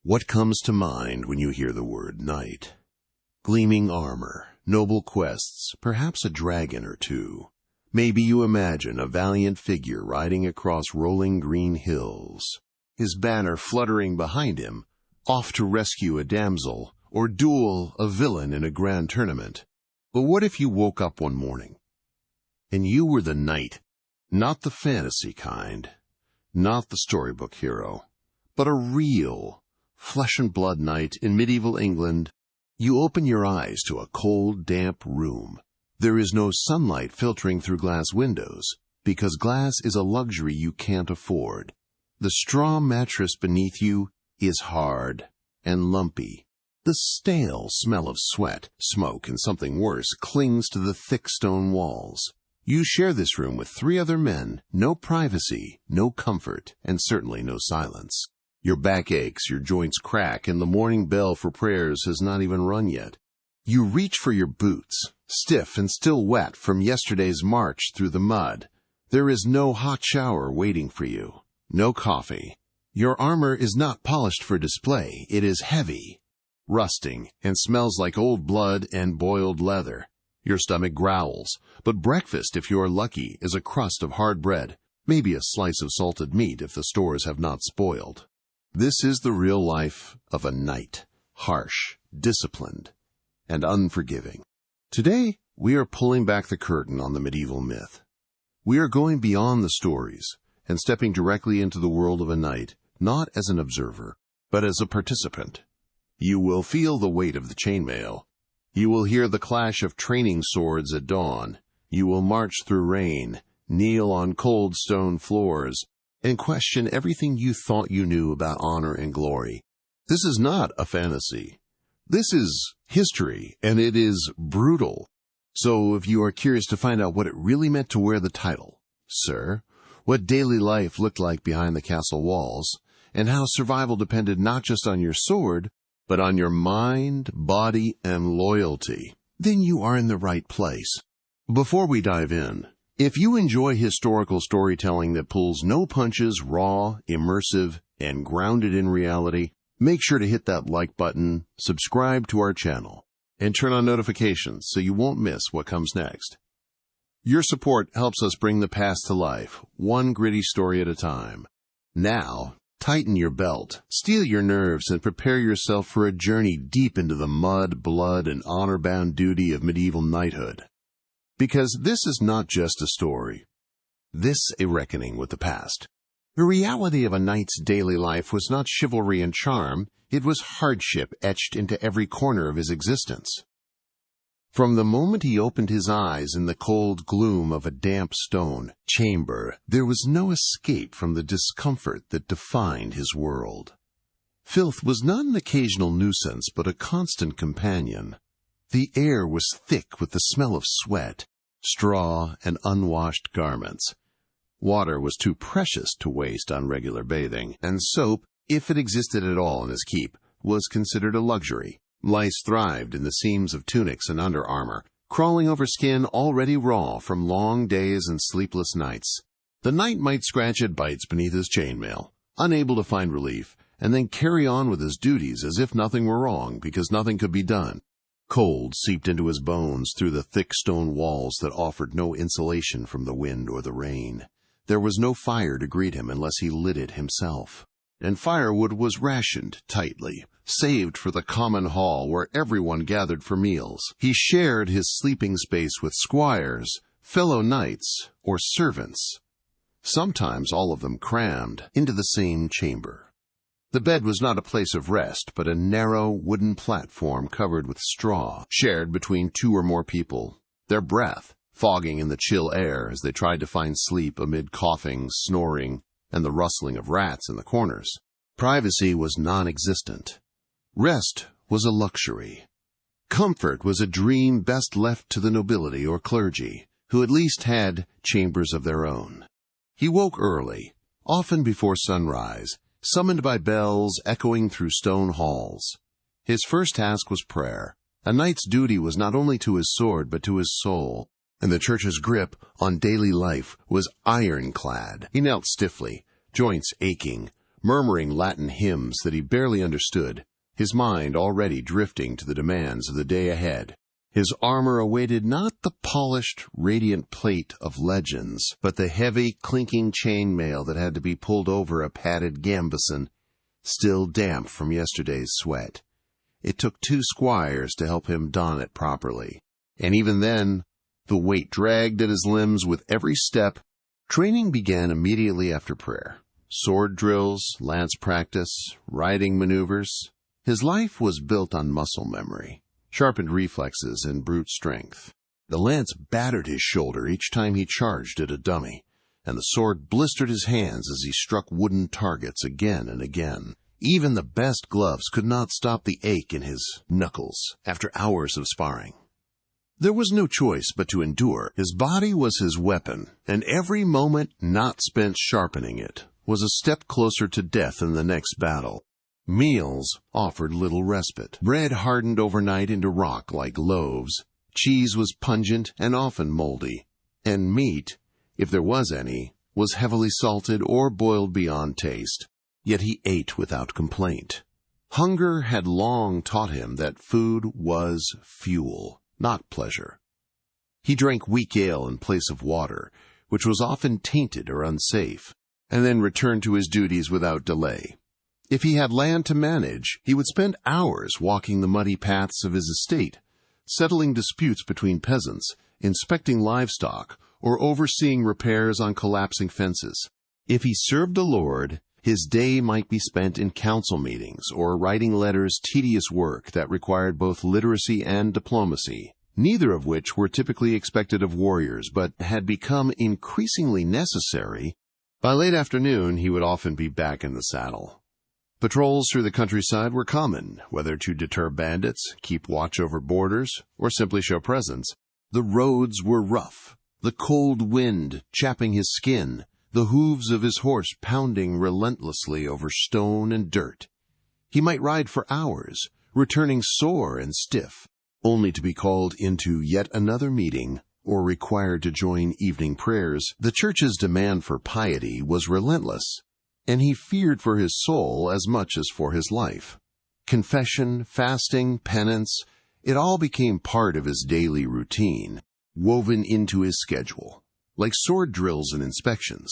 What comes to mind when you hear the word knight? Gleaming armor, noble quests, perhaps a dragon or two. Maybe you imagine a valiant figure riding across rolling green hills, his banner fluttering behind him, off to rescue a damsel or duel a villain in a grand tournament. But what if you woke up one morning and you were the knight, not the fantasy kind, not the storybook hero, but a real flesh-and-blood knight in medieval England? You open your eyes to a cold, damp room. There is no sunlight filtering through glass windows, because glass is a luxury you can't afford. The straw mattress beneath you is hard and lumpy. The stale smell of sweat, smoke, and something worse clings to the thick stone walls. You share this room with 3 other men, no privacy, no comfort, and certainly no silence. Your back aches, your joints crack, and the morning bell for prayers has not even rung yet. You reach for your boots, stiff and still wet from yesterday's march through the mud. There is no hot shower waiting for you, no coffee. Your armor is not polished for display. It is heavy, rusting, and smells like old blood and boiled leather. Your stomach growls, but breakfast, if you are lucky, is a crust of hard bread, maybe a slice of salted meat if the stores have not spoiled. This is the real life of a knight, harsh, disciplined, and unforgiving. Today, we are pulling back the curtain on the medieval myth. We are going beyond the stories and stepping directly into the world of a knight, not as an observer, but as a participant. You will feel the weight of the chainmail. You will hear the clash of training swords at dawn. You will march through rain, kneel on cold stone floors, and question everything you thought you knew about honor and glory. This is not a fantasy. This is history, and it is brutal. So if you are curious to find out what it really meant to wear the title, sir, what daily life looked like behind the castle walls, and how survival depended not just on your sword, but on your mind, body, and loyalty, then you are in the right place. Before we dive in, if you enjoy historical storytelling that pulls no punches, raw, immersive, and grounded in reality, make sure to hit that like button, subscribe to our channel, and turn on notifications so you won't miss what comes next. Your support helps us bring the past to life, one gritty story at a time. Now, tighten your belt, steel your nerves, and prepare yourself for a journey deep into the mud, blood, and honor-bound duty of medieval knighthood. Because this is not just a story. This a reckoning with the past. The reality of a knight's daily life was not chivalry and charm, it was hardship etched into every corner of his existence. From the moment he opened his eyes in the cold gloom of a damp stone chamber, there was no escape from the discomfort that defined his world. Filth was not an occasional nuisance, but a constant companion. The air was thick with the smell of sweat, straw, and unwashed garments. Water was too precious to waste on regular bathing, and soap, if it existed at all in his keep, was considered a luxury. Lice thrived in the seams of tunics and underarmor, crawling over skin already raw from long days and sleepless nights. The knight might scratch at bites beneath his chainmail, unable to find relief, and then carry on with his duties as if nothing were wrong because nothing could be done. Cold seeped into his bones through the thick stone walls that offered no insulation from the wind or the rain. There was no fire to greet him unless he lit it himself. And firewood was rationed tightly, saved for the common hall where everyone gathered for meals. He shared his sleeping space with squires, fellow knights, or servants, sometimes all of them crammed into the same chamber. The bed was not a place of rest, but a narrow wooden platform covered with straw, shared between 2 or more people, their breath fogging in the chill air as they tried to find sleep amid coughing, snoring, and the rustling of rats in the corners. Privacy was non-existent. Rest was a luxury. Comfort was a dream best left to the nobility or clergy, who at least had chambers of their own. He woke early, often before sunrise, summoned by bells echoing through stone halls. His first task was prayer. A knight's duty was not only to his sword but to his soul, and the church's grip on daily life was ironclad. He knelt stiffly, joints aching, murmuring Latin hymns that he barely understood, his mind already drifting to the demands of the day ahead. His armor awaited not the polished, radiant plate of legends, but the heavy, clinking chainmail that had to be pulled over a padded gambeson, still damp from yesterday's sweat. It took 2 squires to help him don it properly, and even then, the weight dragged at his limbs with every step. Training began immediately after prayer. Sword drills, lance practice, riding maneuvers. His life was built on muscle memory, sharpened reflexes, and brute strength. The lance battered his shoulder each time he charged at a dummy, and the sword blistered his hands as he struck wooden targets again and again. Even the best gloves could not stop the ache in his knuckles after hours of sparring. There was no choice but to endure. His body was his weapon, and every moment not spent sharpening it was a step closer to death in the next battle. Meals offered little respite. Bread hardened overnight into rock like loaves. Cheese was pungent and often moldy. And meat, if there was any, was heavily salted or boiled beyond taste. Yet he ate without complaint. Hunger had long taught him that food was fuel, not pleasure. He drank weak ale in place of water, which was often tainted or unsafe, and then returned to his duties without delay. If he had land to manage, he would spend hours walking the muddy paths of his estate, settling disputes between peasants, inspecting livestock, or overseeing repairs on collapsing fences. If he served the Lord, his day might be spent in council meetings or writing letters, tedious work that required both literacy and diplomacy, neither of which were typically expected of warriors but had become increasingly necessary. By late afternoon, he would often be back in the saddle. Patrols through the countryside were common, whether to deter bandits, keep watch over borders, or simply show presence. The roads were rough, the cold wind chapping his skin, the hooves of his horse pounding relentlessly over stone and dirt. He might ride for hours, returning sore and stiff, only to be called into yet another meeting or required to join evening prayers. The church's demand for piety was relentless, and he feared for his soul as much as for his life. Confession, fasting, penance, it all became part of his daily routine, woven into his schedule, like sword drills and inspections.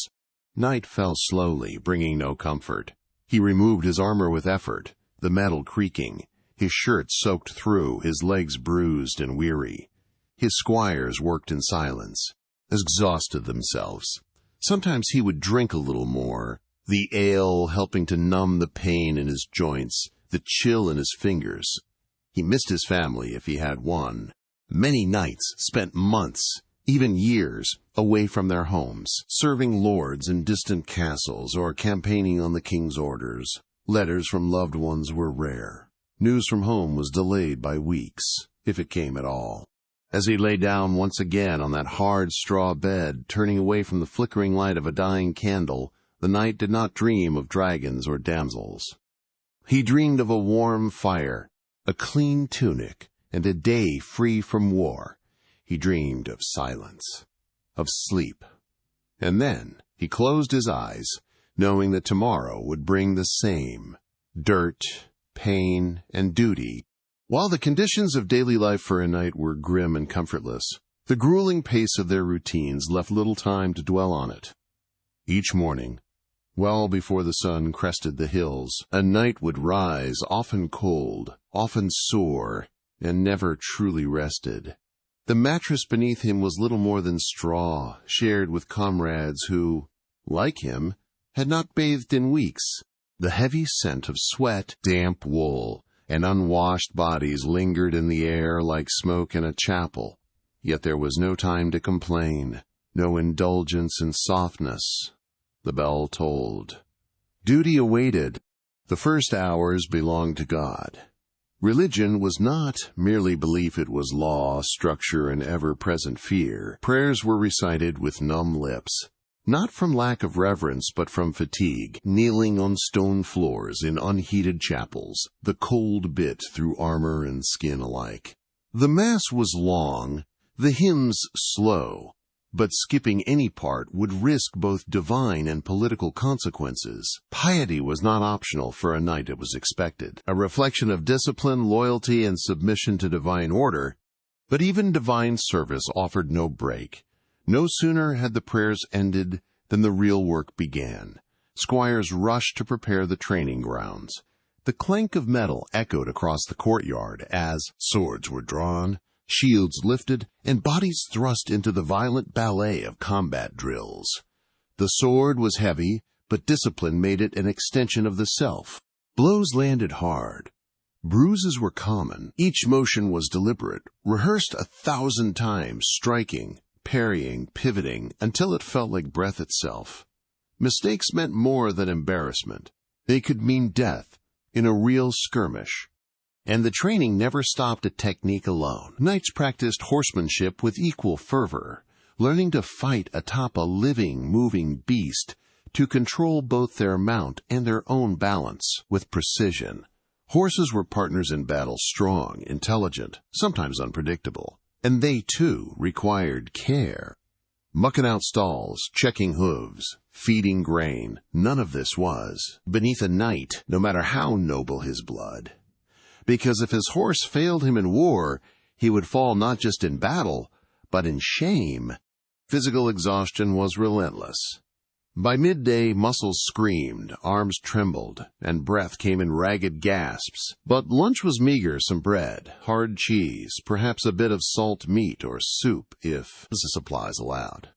Night fell slowly, bringing no comfort. He removed his armor with effort, the metal creaking, his shirt soaked through, his legs bruised and weary. His squires worked in silence, exhausted themselves. Sometimes he would drink a little more, the ale helping to numb the pain in his joints, the chill in his fingers. He missed his family if he had one. Many nights spent months, even years, away from their homes, serving lords in distant castles or campaigning on the king's orders. Letters from loved ones were rare. News from home was delayed by weeks, if it came at all. As he lay down once again on that hard straw bed, turning away from the flickering light of a dying candle, the knight did not dream of dragons or damsels. He dreamed of a warm fire, a clean tunic, and a day free from war. He dreamed of silence, of sleep. And then he closed his eyes, knowing that tomorrow would bring the same dirt, pain, and duty. While the conditions of daily life for a knight were grim and comfortless, the grueling pace of their routines left little time to dwell on it. Each morning, well before the sun crested the hills, a knight would rise, often cold, often sore, and never truly rested. The mattress beneath him was little more than straw, shared with comrades who, like him, had not bathed in weeks. The heavy scent of sweat, damp wool, and unwashed bodies lingered in the air like smoke in a chapel. Yet there was no time to complain, no indulgence in softness. The bell tolled. Duty awaited. The first hours belonged to God. Religion was not merely belief, it was law, structure, and ever-present fear. Prayers were recited with numb lips, not from lack of reverence but from fatigue, kneeling on stone floors in unheated chapels, the cold bit through armor and skin alike. The Mass was long, the hymns slow, but skipping any part would risk both divine and political consequences. Piety was not optional for a knight, it was expected, a reflection of discipline, loyalty, and submission to divine order. But even divine service offered no break. No sooner had the prayers ended than the real work began. Squires rushed to prepare the training grounds. The clank of metal echoed across the courtyard as swords were drawn, shields lifted, and bodies thrust into the violent ballet of combat drills. The sword was heavy, but discipline made it an extension of the self. Blows landed hard. Bruises were common. Each motion was deliberate, rehearsed 1,000 times, striking, parrying, pivoting, until it felt like breath itself. Mistakes meant more than embarrassment. They could mean death in a real skirmish. And the training never stopped at technique alone. Knights practiced horsemanship with equal fervor, learning to fight atop a living, moving beast, to control both their mount and their own balance with precision. Horses were partners in battle, strong, intelligent, sometimes unpredictable, and they, too, required care. Mucking out stalls, checking hooves, feeding grain, none of this was beneath a knight, no matter how noble his blood. Because if his horse failed him in war, he would fall not just in battle, but in shame. Physical exhaustion was relentless. By midday, muscles screamed, arms trembled, and breath came in ragged gasps. But lunch was meager: some bread, hard cheese, perhaps a bit of salt meat or soup, if the supplies allowed.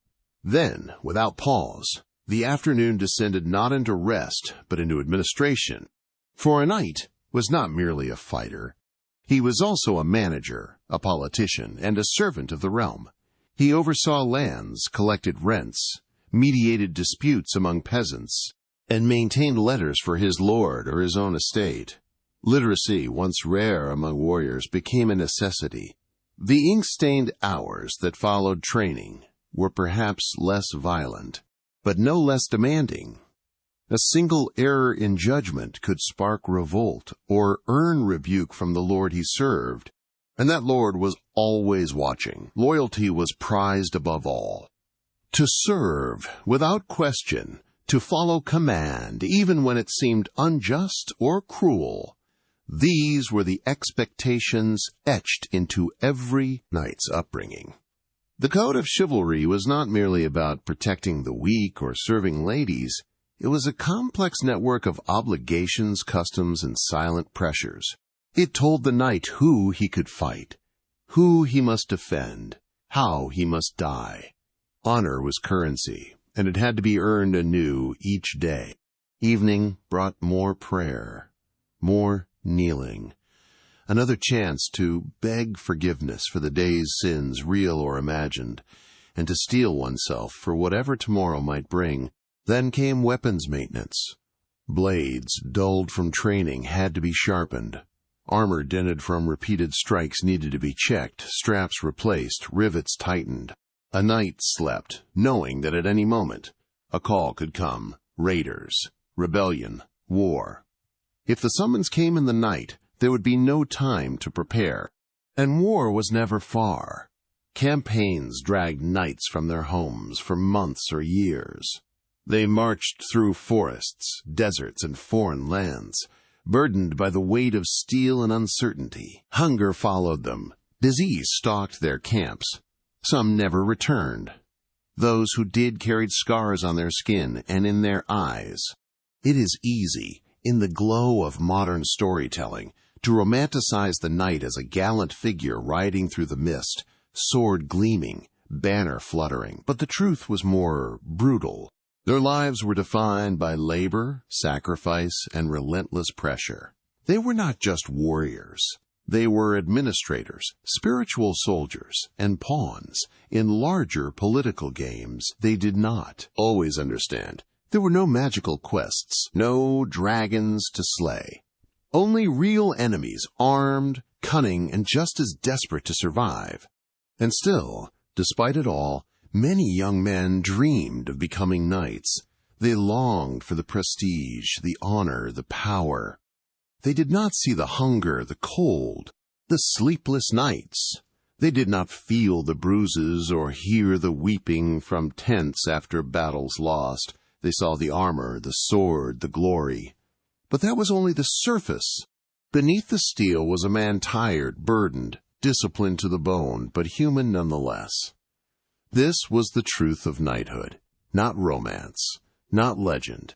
Then, without pause, the afternoon descended not into rest, but into administration. For a knight was not merely a fighter. He was also a manager, a politician, and a servant of the realm. He oversaw lands, collected rents, mediated disputes among peasants, and maintained letters for his lord or his own estate. Literacy, once rare among warriors, became a necessity. The ink-stained hours that followed training were perhaps less violent, but no less demanding. A single error in judgment could spark revolt or earn rebuke from the lord he served, and that lord was always watching. Loyalty was prized above all. To serve, without question, to follow command, even when it seemed unjust or cruel, these were the expectations etched into every knight's upbringing. The code of chivalry was not merely about protecting the weak or serving ladies. It was a complex network of obligations, customs, and silent pressures. It told the knight who he could fight, who he must defend, how he must die. Honor was currency, and it had to be earned anew each day. Evening brought more prayer, more kneeling, another chance to beg forgiveness for the day's sins, real or imagined, and to steel oneself for whatever tomorrow might bring. Then came weapons maintenance. Blades, dulled from training, had to be sharpened. Armor dented from repeated strikes needed to be checked, straps replaced, rivets tightened. A knight slept, knowing that at any moment a call could come: raiders, rebellion, war. If the summons came in the night, there would be no time to prepare. And war was never far. Campaigns dragged knights from their homes for months or years. They marched through forests, deserts, and foreign lands, burdened by the weight of steel and uncertainty. Hunger followed them. Disease stalked their camps. Some never returned. Those who did carried scars on their skin and in their eyes. It is easy, in the glow of modern storytelling, to romanticize the knight as a gallant figure riding through the mist, sword gleaming, banner fluttering. But the truth was more brutal. Their lives were defined by labor, sacrifice, and relentless pressure. They were not just warriors. They were administrators, spiritual soldiers, and pawns in larger political games they did not always understand. There were no magical quests, no dragons to slay. Only real enemies, armed, cunning, and just as desperate to survive. And still, despite it all, many young men dreamed of becoming knights. They longed for the prestige, the honor, the power. They did not see the hunger, the cold, the sleepless nights, They did not feel the bruises or hear the weeping from tents after battles lost. They saw the armor, the sword, the glory. But that was only the surface. Beneath the steel was a man tired, burdened, disciplined to the bone, but human nonetheless. This was the truth of knighthood, not romance, not legend,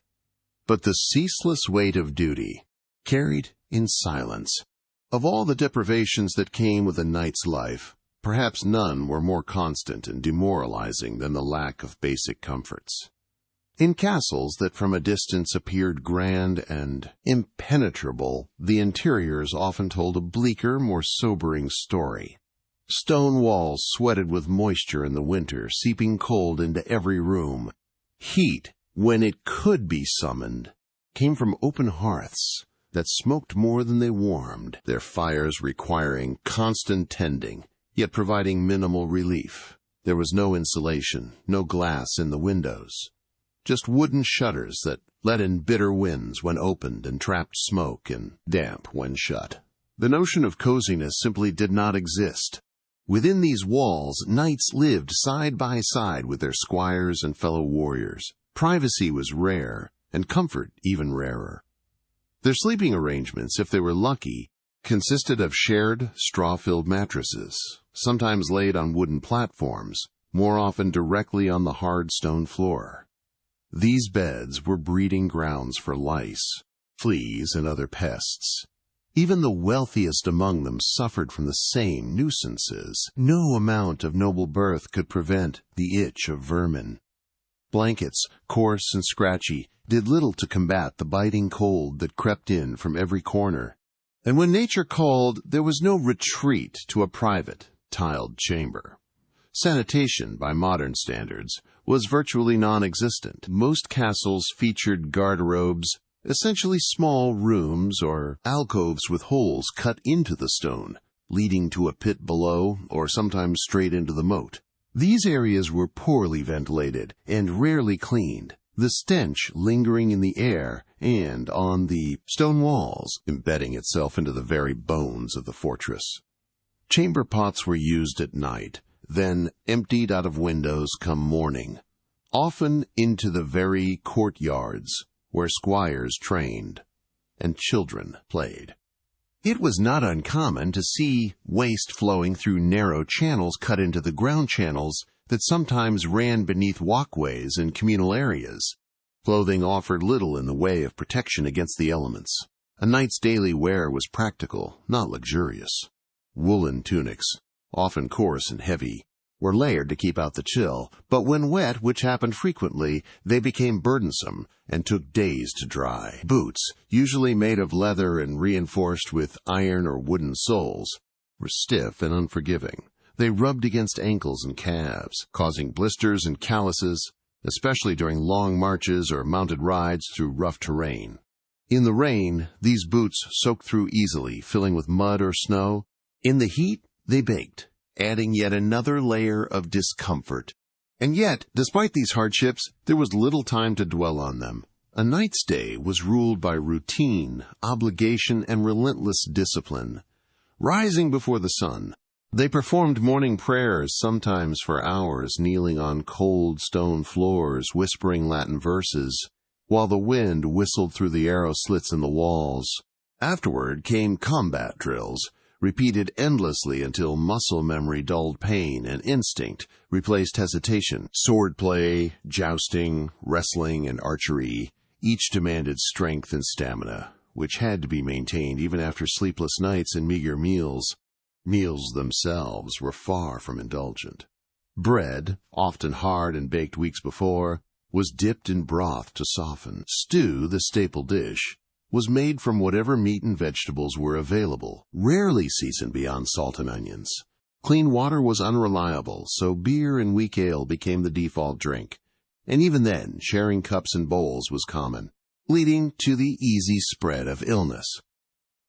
but the ceaseless weight of duty, carried in silence. Of all the deprivations that came with a knight's life, perhaps none were more constant and demoralizing than the lack of basic comforts. In castles that from a distance appeared grand and impenetrable, the interiors often told a bleaker, more sobering story. Stone walls sweated with moisture in the winter, seeping cold into every room. Heat, when it could be summoned, came from open hearths that smoked more than they warmed, their fires requiring constant tending, yet providing minimal relief. There was no insulation, no glass in the windows. Just wooden shutters that let in bitter winds when opened and trapped smoke and damp when shut. The notion of coziness simply did not exist. Within these walls, knights lived side by side with their squires and fellow warriors. Privacy was rare, and comfort even rarer. Their sleeping arrangements, if they were lucky, consisted of shared straw-filled mattresses, sometimes laid on wooden platforms, more often directly on the hard stone floor. These beds were breeding grounds for lice, fleas, and other pests. Even the wealthiest among them suffered from the same nuisances. No amount of noble birth could prevent the itch of vermin. Blankets, coarse and scratchy, did little to combat the biting cold that crept in from every corner. And when nature called, there was no retreat to a private, tiled chamber. Sanitation, by modern standards, was virtually non-existent. Most castles featured garderobes, essentially small rooms or alcoves with holes cut into the stone, leading to a pit below or sometimes straight into the moat. These areas were poorly ventilated and rarely cleaned, the stench lingering in the air and on the stone walls, embedding itself into the very bones of the fortress. Chamber pots were used at night, then emptied out of windows come morning, often into the very courtyards where squires trained and children played. It was not uncommon to see waste flowing through narrow channels cut into the ground channels that sometimes ran beneath walkways in communal areas. Clothing offered little in the way of protection against the elements. A knight's daily wear was practical, not luxurious. Woolen tunics, often coarse and heavy, were layered to keep out the chill, but when wet, which happened frequently, they became burdensome and took days to dry. Boots, usually made of leather and reinforced with iron or wooden soles, were stiff and unforgiving. They rubbed against ankles and calves, causing blisters and calluses, especially during long marches or mounted rides through rough terrain. In the rain, these boots soaked through easily, filling with mud or snow. In the heat, they baked, adding yet another layer of discomfort. And yet, despite these hardships, there was little time to dwell on them. A knight's day was ruled by routine, obligation, and relentless discipline. Rising before the sun, they performed morning prayers, sometimes for hours, kneeling on cold stone floors, whispering Latin verses, while the wind whistled through the arrow slits in the walls. Afterward came combat drills, repeated endlessly until muscle memory dulled pain and instinct replaced hesitation. Swordplay, jousting, wrestling, and archery each demanded strength and stamina, which had to be maintained even after sleepless nights and meager meals. Meals themselves were far from indulgent. Bread, often hard and baked weeks before, was dipped in broth to soften. Stew, the staple dish, was made from whatever meat and vegetables were available, rarely seasoned beyond salt and onions. Clean water was unreliable, so beer and weak ale became the default drink, and even then sharing cups and bowls was common, leading to the easy spread of illness.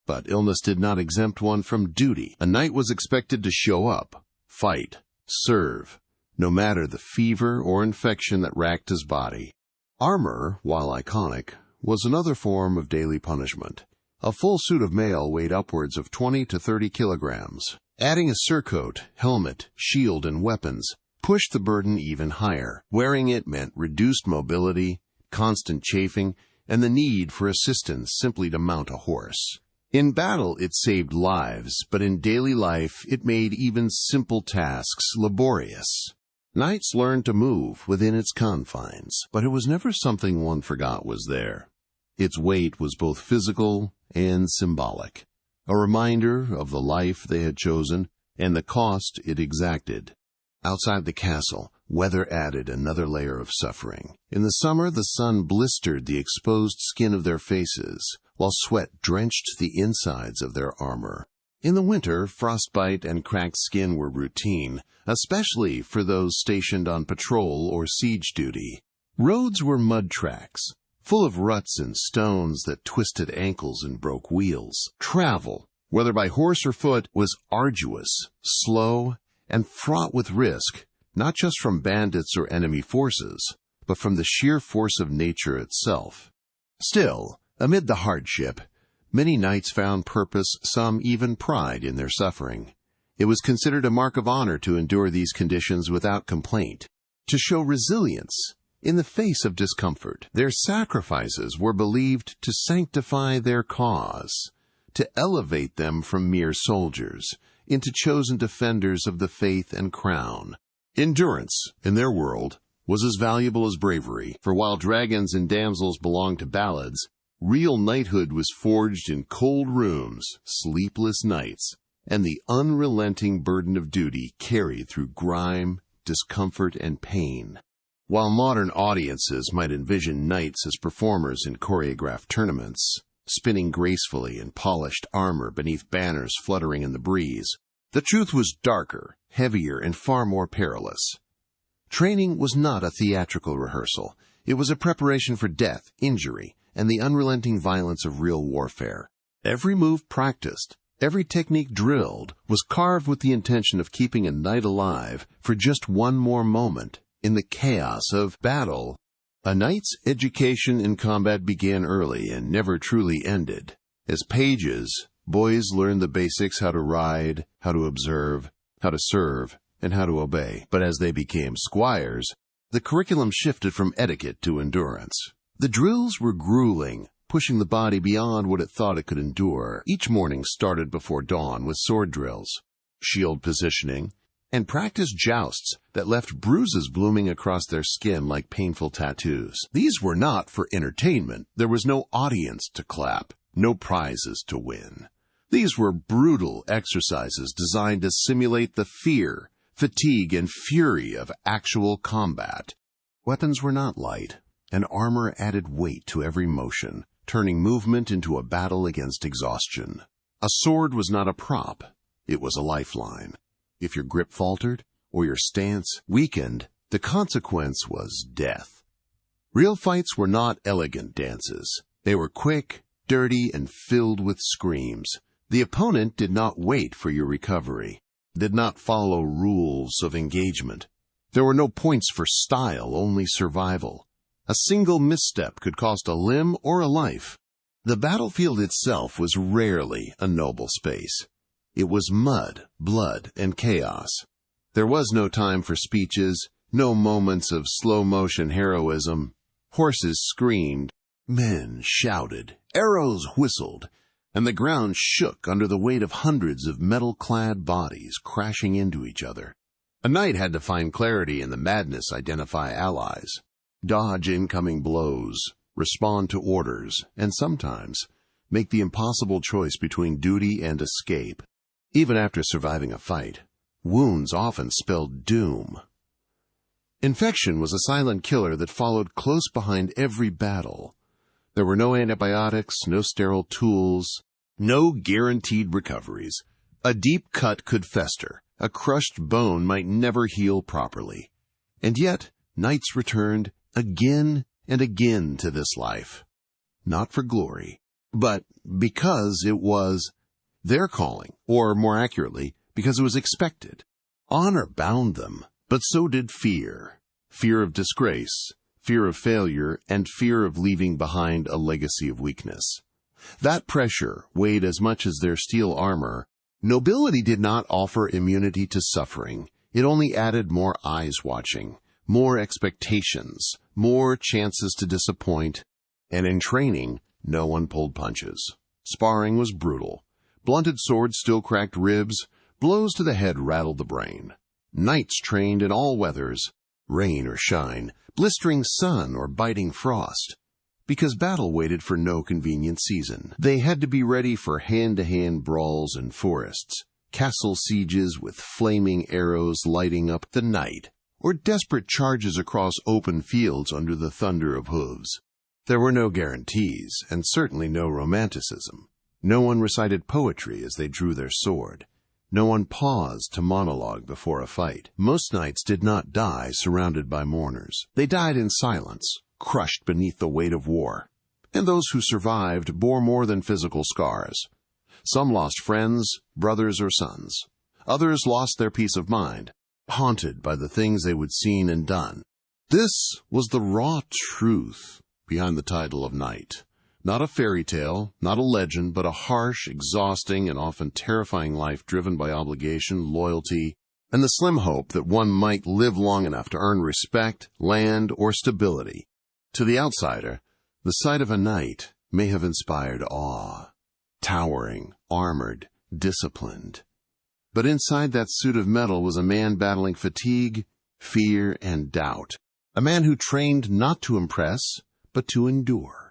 But illness did not exempt one from duty. A knight was expected to show up, fight, serve, no matter the fever or infection that racked his body. Armor, while iconic, was another form of daily punishment. A full suit of mail weighed upwards of 20 to 30 kilograms. Adding a surcoat, helmet, shield, and weapons pushed the burden even higher. Wearing it meant reduced mobility, constant chafing, and the need for assistance simply to mount a horse. In battle, it saved lives, but in daily life, it made even simple tasks laborious. Knights learned to move within its confines, but it was never something one forgot was there. Its weight was both physical and symbolic, a reminder of the life they had chosen and the cost it exacted. Outside the castle, weather added another layer of suffering. In the summer, the sun blistered the exposed skin of their faces, while sweat drenched the insides of their armor. In the winter, frostbite and cracked skin were routine, especially for those stationed on patrol or siege duty. Roads were mud tracks, full of ruts and stones that twisted ankles and broke wheels. Travel, whether by horse or foot, was arduous, slow, and fraught with risk, not just from bandits or enemy forces, but from the sheer force of nature itself. Still, amid the hardship, many knights found purpose, some even pride, in their suffering. It was considered a mark of honor to endure these conditions without complaint, to show resilience in the face of discomfort. Their sacrifices were believed to sanctify their cause, to elevate them from mere soldiers into chosen defenders of the faith and crown. Endurance, in their world, was as valuable as bravery, for while dragons and damsels belonged to ballads, real knighthood was forged in cold rooms, sleepless nights, and the unrelenting burden of duty carried through grime, discomfort, and pain. While modern audiences might envision knights as performers in choreographed tournaments, spinning gracefully in polished armor beneath banners fluttering in the breeze, the truth was darker, heavier, and far more perilous. Training was not a theatrical rehearsal. It was a preparation for death, injury, and the unrelenting violence of real warfare. Every move practiced, every technique drilled, was carved with the intention of keeping a knight alive for just one more moment in the chaos of battle. A knight's education in combat began early and never truly ended. As pages, boys learned the basics: how to ride, how to observe, how to serve, and how to obey. But as they became squires, the curriculum shifted from etiquette to endurance. The drills were grueling, pushing the body beyond what it thought it could endure. Each morning started before dawn with sword drills, shield positioning, and practiced jousts that left bruises blooming across their skin like painful tattoos. These were not for entertainment. There was no audience to clap, no prizes to win. These were brutal exercises designed to simulate the fear, fatigue, and fury of actual combat. Weapons were not light, and armor added weight to every motion, turning movement into a battle against exhaustion. A sword was not a prop, it was a lifeline. If your grip faltered, or your stance weakened, the consequence was death. Real fights were not elegant dances. They were quick, dirty, and filled with screams. The opponent did not wait for your recovery, did not follow rules of engagement. There were no points for style, only survival. A single misstep could cost a limb or a life. The battlefield itself was rarely a noble space. It was mud, blood, and chaos. There was no time for speeches, no moments of slow-motion heroism. Horses screamed, men shouted, arrows whistled, and the ground shook under the weight of hundreds of metal-clad bodies crashing into each other. A knight had to find clarity in the madness, identify allies, dodge incoming blows, respond to orders, and sometimes make the impossible choice between duty and escape. Even after surviving a fight, wounds often spelled doom. Infection was a silent killer that followed close behind every battle. There were no antibiotics, no sterile tools, no guaranteed recoveries. A deep cut could fester. A crushed bone might never heal properly. And yet, knights returned again and again to this life. Not for glory, but because it was their calling, or more accurately, because it was expected. Honor bound them, but so did fear. Fear of disgrace, fear of failure, and fear of leaving behind a legacy of weakness. That pressure weighed as much as their steel armor. Nobility did not offer immunity to suffering. It only added more eyes watching, more expectations, more chances to disappoint. And in training, no one pulled punches. Sparring was brutal. Blunted swords still cracked ribs. Blows to the head rattled the brain. Knights trained in all weathers, rain or shine, blistering sun or biting frost. Because battle waited for no convenient season. They had to be ready for hand-to-hand brawls in forests, castle sieges with flaming arrows lighting up the night, or desperate charges across open fields under the thunder of hooves. There were no guarantees, and certainly no romanticism. No one recited poetry as they drew their sword. No one paused to monologue before a fight. Most knights did not die surrounded by mourners. They died in silence, crushed beneath the weight of war. And those who survived bore more than physical scars. Some lost friends, brothers, or sons. Others lost their peace of mind, haunted by the things they would seen and done. This was the raw truth behind the title of knight. Not a fairy tale, not a legend, but a harsh, exhausting, and often terrifying life driven by obligation, loyalty, and the slim hope that one might live long enough to earn respect, land, or stability. To the outsider, the sight of a knight may have inspired awe. Towering, armored, disciplined. But inside that suit of metal was a man battling fatigue, fear, and doubt. A man who trained not to impress, but to endure.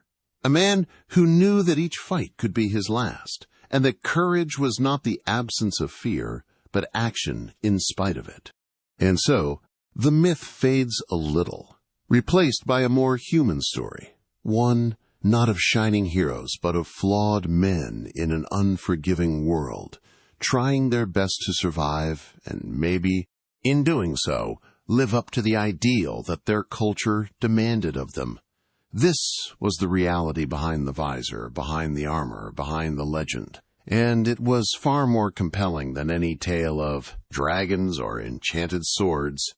A man who knew that each fight could be his last, and that courage was not the absence of fear, but action in spite of it. And so, the myth fades a little, replaced by a more human story. One not of shining heroes, but of flawed men in an unforgiving world, trying their best to survive and maybe, in doing so, live up to the ideal that their culture demanded of them. This was the reality behind the visor, behind the armor, behind the legend. And it was far more compelling than any tale of dragons or enchanted swords.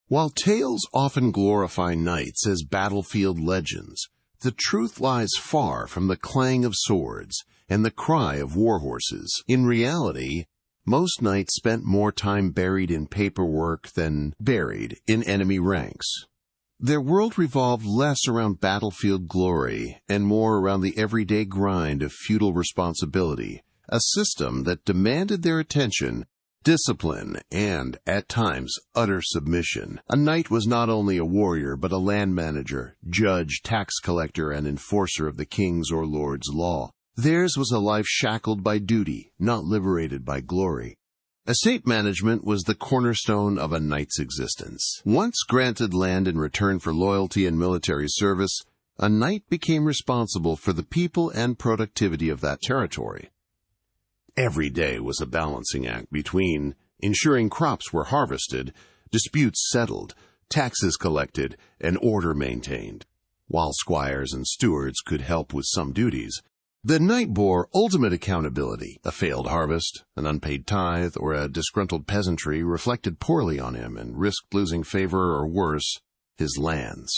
While tales often glorify knights as battlefield legends, the truth lies far from the clang of swords and the cry of war horses. In reality, most knights spent more time buried in paperwork than buried in enemy ranks. Their world revolved less around battlefield glory and more around the everyday grind of feudal responsibility, a system that demanded their attention, discipline, and, at times, utter submission. A knight was not only a warrior, but a land manager, judge, tax collector, and enforcer of the king's or lord's law. Theirs was a life shackled by duty, not liberated by glory. Estate management was the cornerstone of a knight's existence. Once granted land in return for loyalty and military service, a knight became responsible for the people and productivity of that territory. Every day was a balancing act between ensuring crops were harvested, disputes settled, taxes collected, and order maintained. While squires and stewards could help with some duties, the knight bore ultimate accountability. A failed harvest, an unpaid tithe, or a disgruntled peasantry reflected poorly on him and risked losing favor or worse, his lands.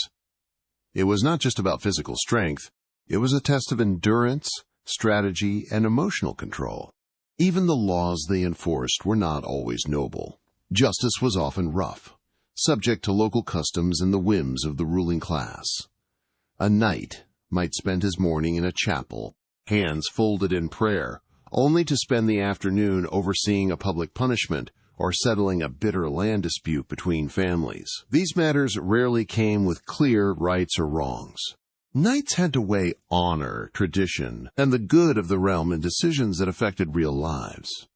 It was not just about physical strength. It was a test of endurance, strategy, and emotional control. Even the laws they enforced were not always noble. Justice was often rough, subject to local customs and the whims of the ruling class. A knight might spend his morning in a chapel, hands folded in prayer, only to spend the afternoon overseeing a public punishment or settling a bitter land dispute between families. These matters rarely came with clear rights or wrongs. Knights had to weigh honor, tradition, and the good of the realm in decisions that affected real lives.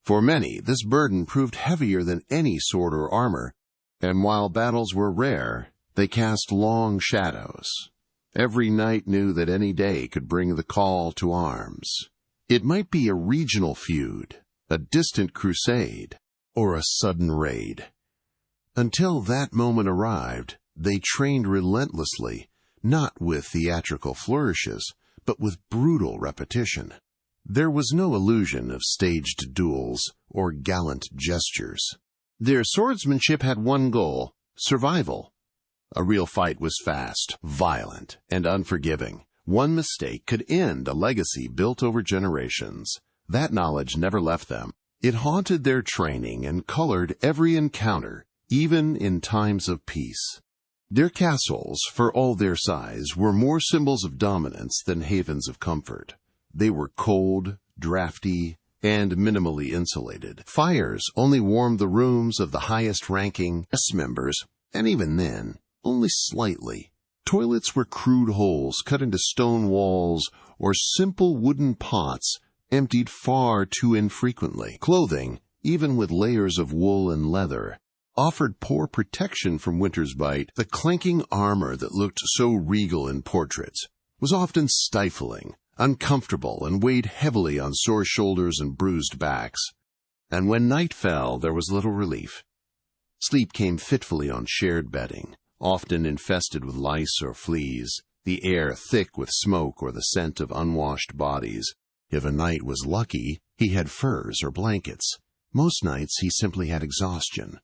For many, this burden proved heavier than any sword or armor, and while battles were rare, they cast long shadows. Every knight knew that any day could bring the call to arms. It might be a regional feud, a distant crusade, or a sudden raid. Until that moment arrived, they trained relentlessly, not with theatrical flourishes, but with brutal repetition. There was no illusion of staged duels or gallant gestures. Their swordsmanship had one goal: survival. A real fight was fast, violent, and unforgiving, One mistake could end a legacy built over generations. That knowledge never left them. It haunted their training and colored every encounter, even in times of peace. Their castles, for all their size, were more symbols of dominance than havens of comfort. They were cold, drafty, and minimally insulated. Fires only warmed the rooms of the highest-ranking S members, and even then, only slightly. Toilets were crude holes cut into stone walls or simple wooden pots emptied far too infrequently. Clothing, even with layers of wool and leather, offered poor protection from winter's bite. The clanking armor that looked so regal in portraits was often stifling, uncomfortable, and weighed heavily on sore shoulders and bruised backs. And when night fell, there was little relief. Sleep came fitfully on shared bedding, often infested with lice or fleas, the air thick with smoke or the scent of unwashed bodies. If a knight was lucky, he had furs or blankets. Most nights he simply had exhaustion.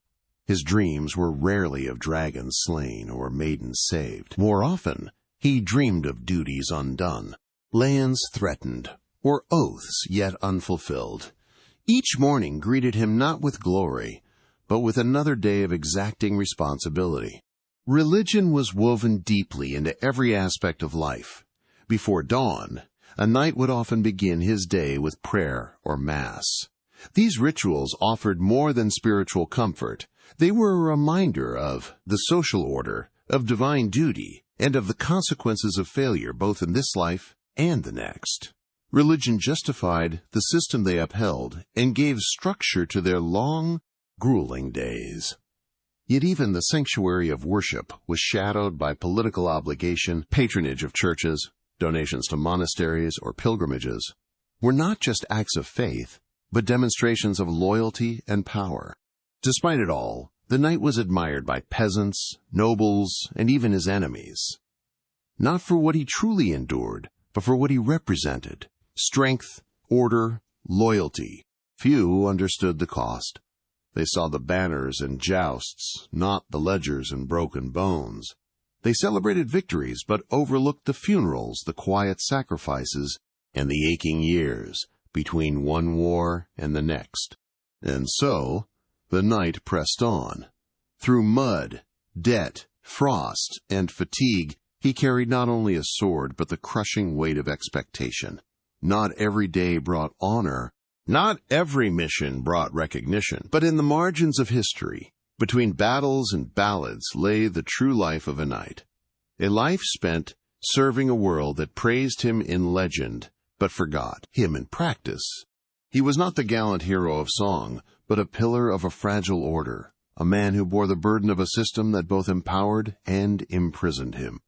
His dreams were rarely of dragons slain or maidens saved. More often, he dreamed of duties undone, lands threatened, or oaths yet unfulfilled. Each morning greeted him not with glory, but with another day of exacting responsibility. Religion was woven deeply into every aspect of life. Before dawn, a knight would often begin his day with prayer or mass. These rituals offered more than spiritual comfort. They were a reminder of the social order, of divine duty, and of the consequences of failure both in this life and the next. Religion justified the system they upheld and gave structure to their long, grueling days. Yet even the sanctuary of worship was shadowed by political obligation. Patronage of churches, donations to monasteries, or pilgrimages were not just acts of faith, but demonstrations of loyalty and power. Despite it all, the knight was admired by peasants, nobles, and even his enemies. Not for what he truly endured, but for what he represented: strength, order, loyalty. Few understood the cost. They saw the banners and jousts, not the ledgers and broken bones. They celebrated victories, but overlooked the funerals, the quiet sacrifices, and the aching years between one war and the next. And so, the knight pressed on. Through mud, debt, frost, and fatigue, he carried not only a sword, but the crushing weight of expectation. Not every day brought honor. Not every mission brought recognition. But in the margins of history, between battles and ballads, lay the true life of a knight. A life spent serving a world that praised him in legend, but forgot him in practice. He was not the gallant hero of song, but a pillar of a fragile order, a man who bore the burden of a system that both empowered and imprisoned him.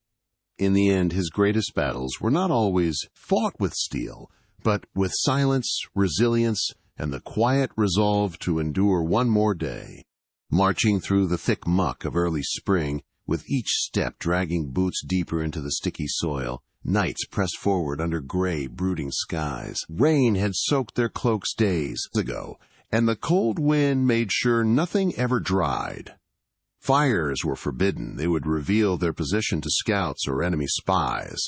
In the end, his greatest battles were not always fought with steel, but with silence, resilience, and the quiet resolve to endure one more day. Marching through the thick muck of early spring, with each step dragging boots deeper into the sticky soil, knights pressed forward under gray, brooding skies. Rain had soaked their cloaks days ago, and the cold wind made sure nothing ever dried. Fires were forbidden. They would reveal their position to scouts or enemy spies.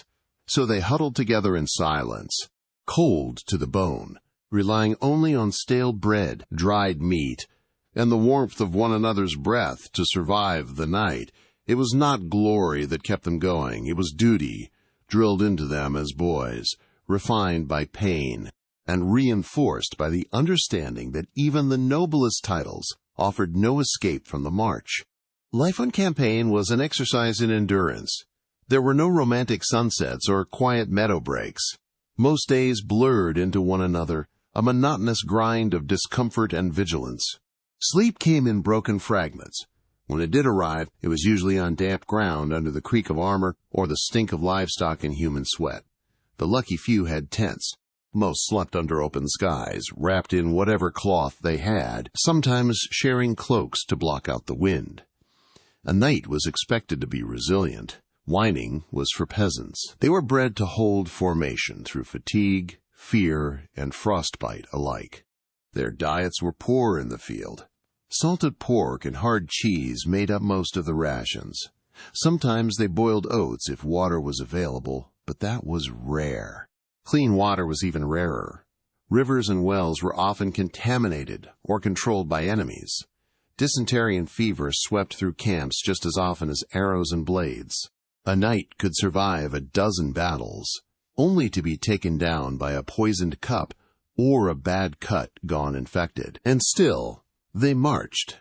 So they huddled together in silence, cold to the bone, relying only on stale bread, dried meat, and the warmth of one another's breath to survive the night. It was not glory that kept them going. It was duty, drilled into them as boys, refined by pain, and reinforced by the understanding that even the noblest titles offered no escape from the march. Life on campaign was an exercise in endurance. There were no romantic sunsets or quiet meadow breaks. Most days blurred into one another, a monotonous grind of discomfort and vigilance. Sleep came in broken fragments. When it did arrive, it was usually on damp ground under the creak of armor or the stink of livestock and human sweat. The lucky few had tents. Most slept under open skies, wrapped in whatever cloth they had, sometimes sharing cloaks to block out the wind. A knight was expected to be resilient. Whining was for peasants. They were bred to hold formation through fatigue, fear, and frostbite alike. Their diets were poor in the field. Salted pork and hard cheese made up most of the rations. Sometimes they boiled oats if water was available, but that was rare. Clean water was even rarer. Rivers and wells were often contaminated or controlled by enemies. Dysentery and fever swept through camps just as often as arrows and blades. A knight could survive a dozen battles, only to be taken down by a poisoned cup or a bad cut gone infected. And still, they marched.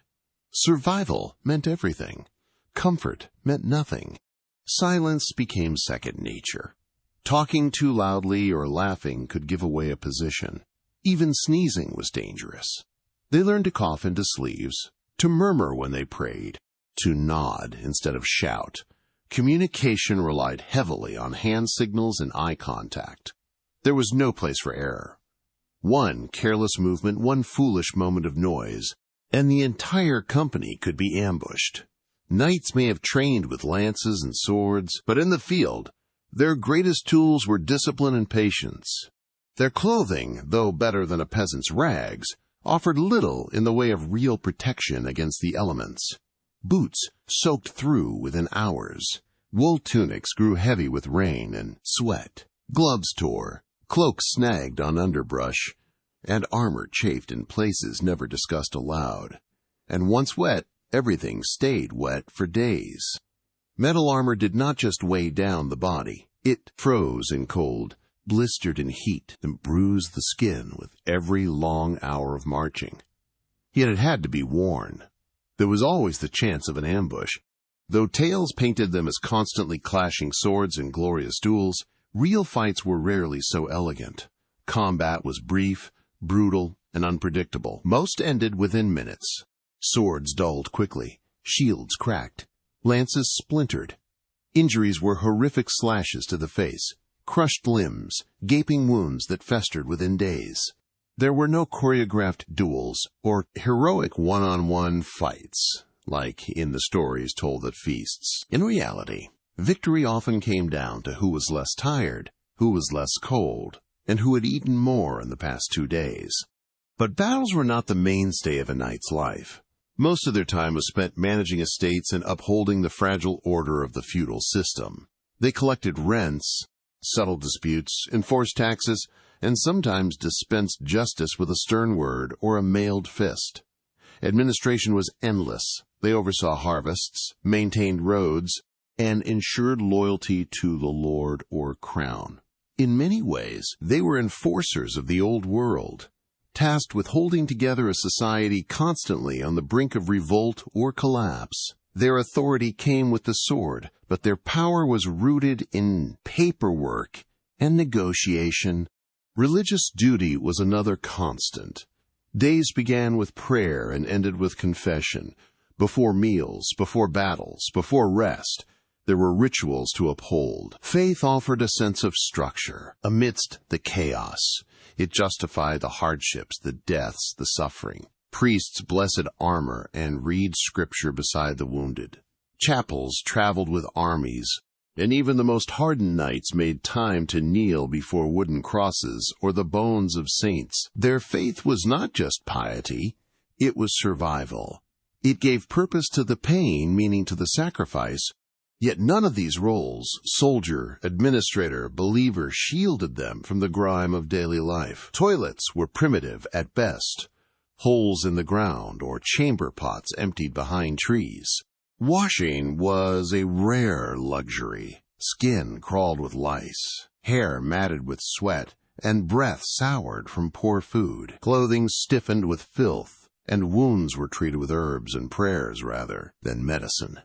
Survival meant everything. Comfort meant nothing. Silence became second nature. Talking too loudly or laughing could give away a position. Even sneezing was dangerous. They learned to cough into sleeves, to murmur when they prayed, to nod instead of shout. Communication relied heavily on hand signals and eye contact. There was no place for error. One careless movement, one foolish moment of noise, and the entire company could be ambushed. Knights may have trained with lances and swords, but in the field, their greatest tools were discipline and patience. Their clothing, though better than a peasant's rags, offered little in the way of real protection against the elements. Boots soaked through within hours. Wool tunics grew heavy with rain and sweat. Gloves tore, cloaks snagged on underbrush, and armor chafed in places never discussed aloud. And once wet, everything stayed wet for days. Metal armor did not just weigh down the body. It froze in cold, blistered in heat, and bruised the skin with every long hour of marching. Yet it had to be worn. There was always the chance of an ambush. Though tales painted them as constantly clashing swords in glorious duels, real fights were rarely so elegant. Combat was brief, brutal, and unpredictable. Most ended within minutes. Swords dulled quickly, shields cracked, lances splintered. Injuries were horrific slashes to the face, crushed limbs, gaping wounds that festered within days. There were no choreographed duels or heroic one-on-one fights, like in the stories told at feasts. In reality, victory often came down to who was less tired, who was less cold, and who had eaten more in the past 2 days. But battles were not the mainstay of a knight's life. Most of their time was spent managing estates and upholding the fragile order of the feudal system. They collected rents, settled disputes, enforced taxes, and sometimes dispensed justice with a stern word or a mailed fist. Administration was endless. They oversaw harvests, maintained roads, and ensured loyalty to the lord or crown. In many ways, they were enforcers of the old world, tasked with holding together a society constantly on the brink of revolt or collapse. Their authority came with the sword, but their power was rooted in paperwork and negotiation. Religious duty was another constant. Days began with prayer and ended with confession. Before meals, before battles, before rest, there were rituals to uphold. Faith offered a sense of structure amidst the chaos. It justified the hardships, the deaths, the suffering. Priests blessed armor and read scripture beside the wounded. Chapels traveled with armies, and even the most hardened knights made time to kneel before wooden crosses or the bones of saints. Their faith was not just piety, it was survival. It gave purpose to the pain, meaning to the sacrifice. Yet none of these roles, soldier, administrator, believer, shielded them from the grime of daily life. Toilets were primitive at best, holes in the ground or chamber pots emptied behind trees. Washing was a rare luxury. Skin crawled with lice, hair matted with sweat, and breath soured from poor food. Clothing stiffened with filth, and wounds were treated with herbs and prayers rather than medicine.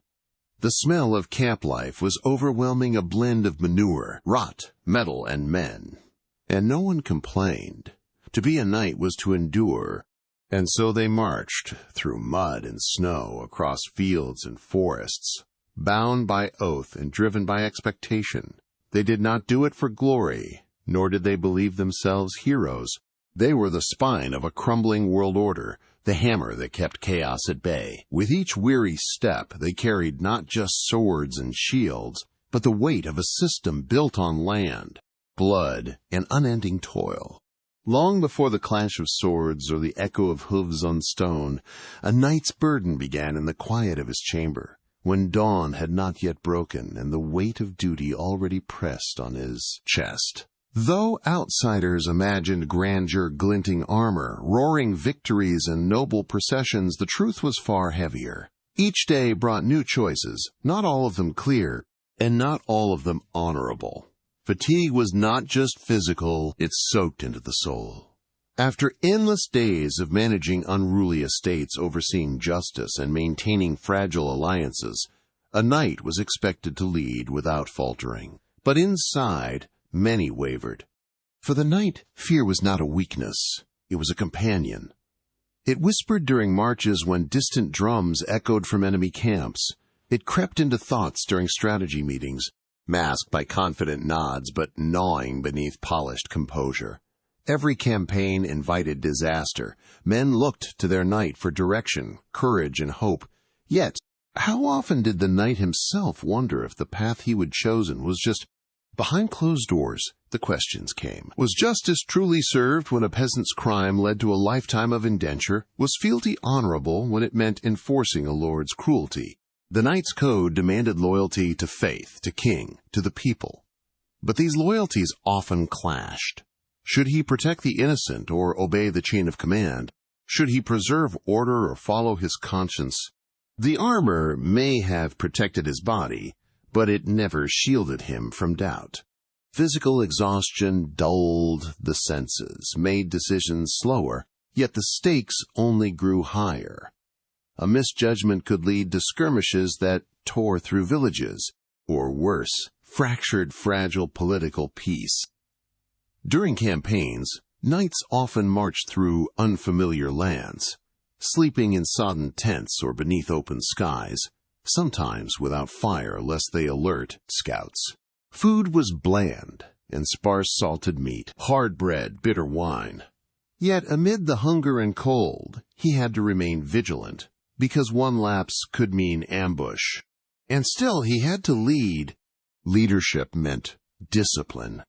The smell of camp life was overwhelming, a blend of manure, rot, metal, and men. And no one complained. To be a knight was to endure, and so they marched through mud and snow, across fields and forests, bound by oath and driven by expectation. They did not do it for glory, nor did they believe themselves heroes. They were the spine of a crumbling world order, the hammer that kept chaos at bay. With each weary step, they carried not just swords and shields, but the weight of a system built on land, blood, and unending toil. Long before the clash of swords or the echo of hooves on stone, a knight's burden began in the quiet of his chamber. when dawn had not yet broken and the weight of duty already pressed on his chest. Though outsiders imagined grandeur, glinting armor, roaring victories, and noble processions, the truth was far heavier. Each day brought new choices, not all of them clear, and not all of them honorable. Fatigue was not just physical, it soaked into the soul. After endless days of managing unruly estates, overseeing justice, and maintaining fragile alliances, a knight was expected to lead without faltering. But inside, many wavered. For the knight, fear was not a weakness, it was a companion. It whispered during marches when distant drums echoed from enemy camps. It crept into thoughts during strategy meetings, masked by confident nods but gnawing beneath polished composure. Every campaign invited disaster. Men looked to their knight for direction, courage, and hope. Yet, how often did the knight himself wonder if the path he had chosen was just behind closed doors? The questions came. Was justice truly served when a peasant's crime led to a lifetime of indenture? Was fealty honorable when it meant enforcing a lord's cruelty? The knight's code demanded loyalty to faith, to king, to the people. But these loyalties often clashed. Should he protect the innocent or obey the chain of command? Should he preserve order or follow his conscience? The armor may have protected his body, but it never shielded him from doubt. Physical exhaustion dulled the senses, made decisions slower, yet the stakes only grew higher. A misjudgment could lead to skirmishes that tore through villages, or worse, fractured fragile political peace. During campaigns, knights often marched through unfamiliar lands, sleeping in sodden tents or beneath open skies, sometimes without fire lest they alert scouts. Food was bland and sparse salted meat, hard bread, bitter wine. Yet amid the hunger and cold, he had to remain vigilant, because one lapse could mean ambush. And still he had to lead. Leadership meant discipline.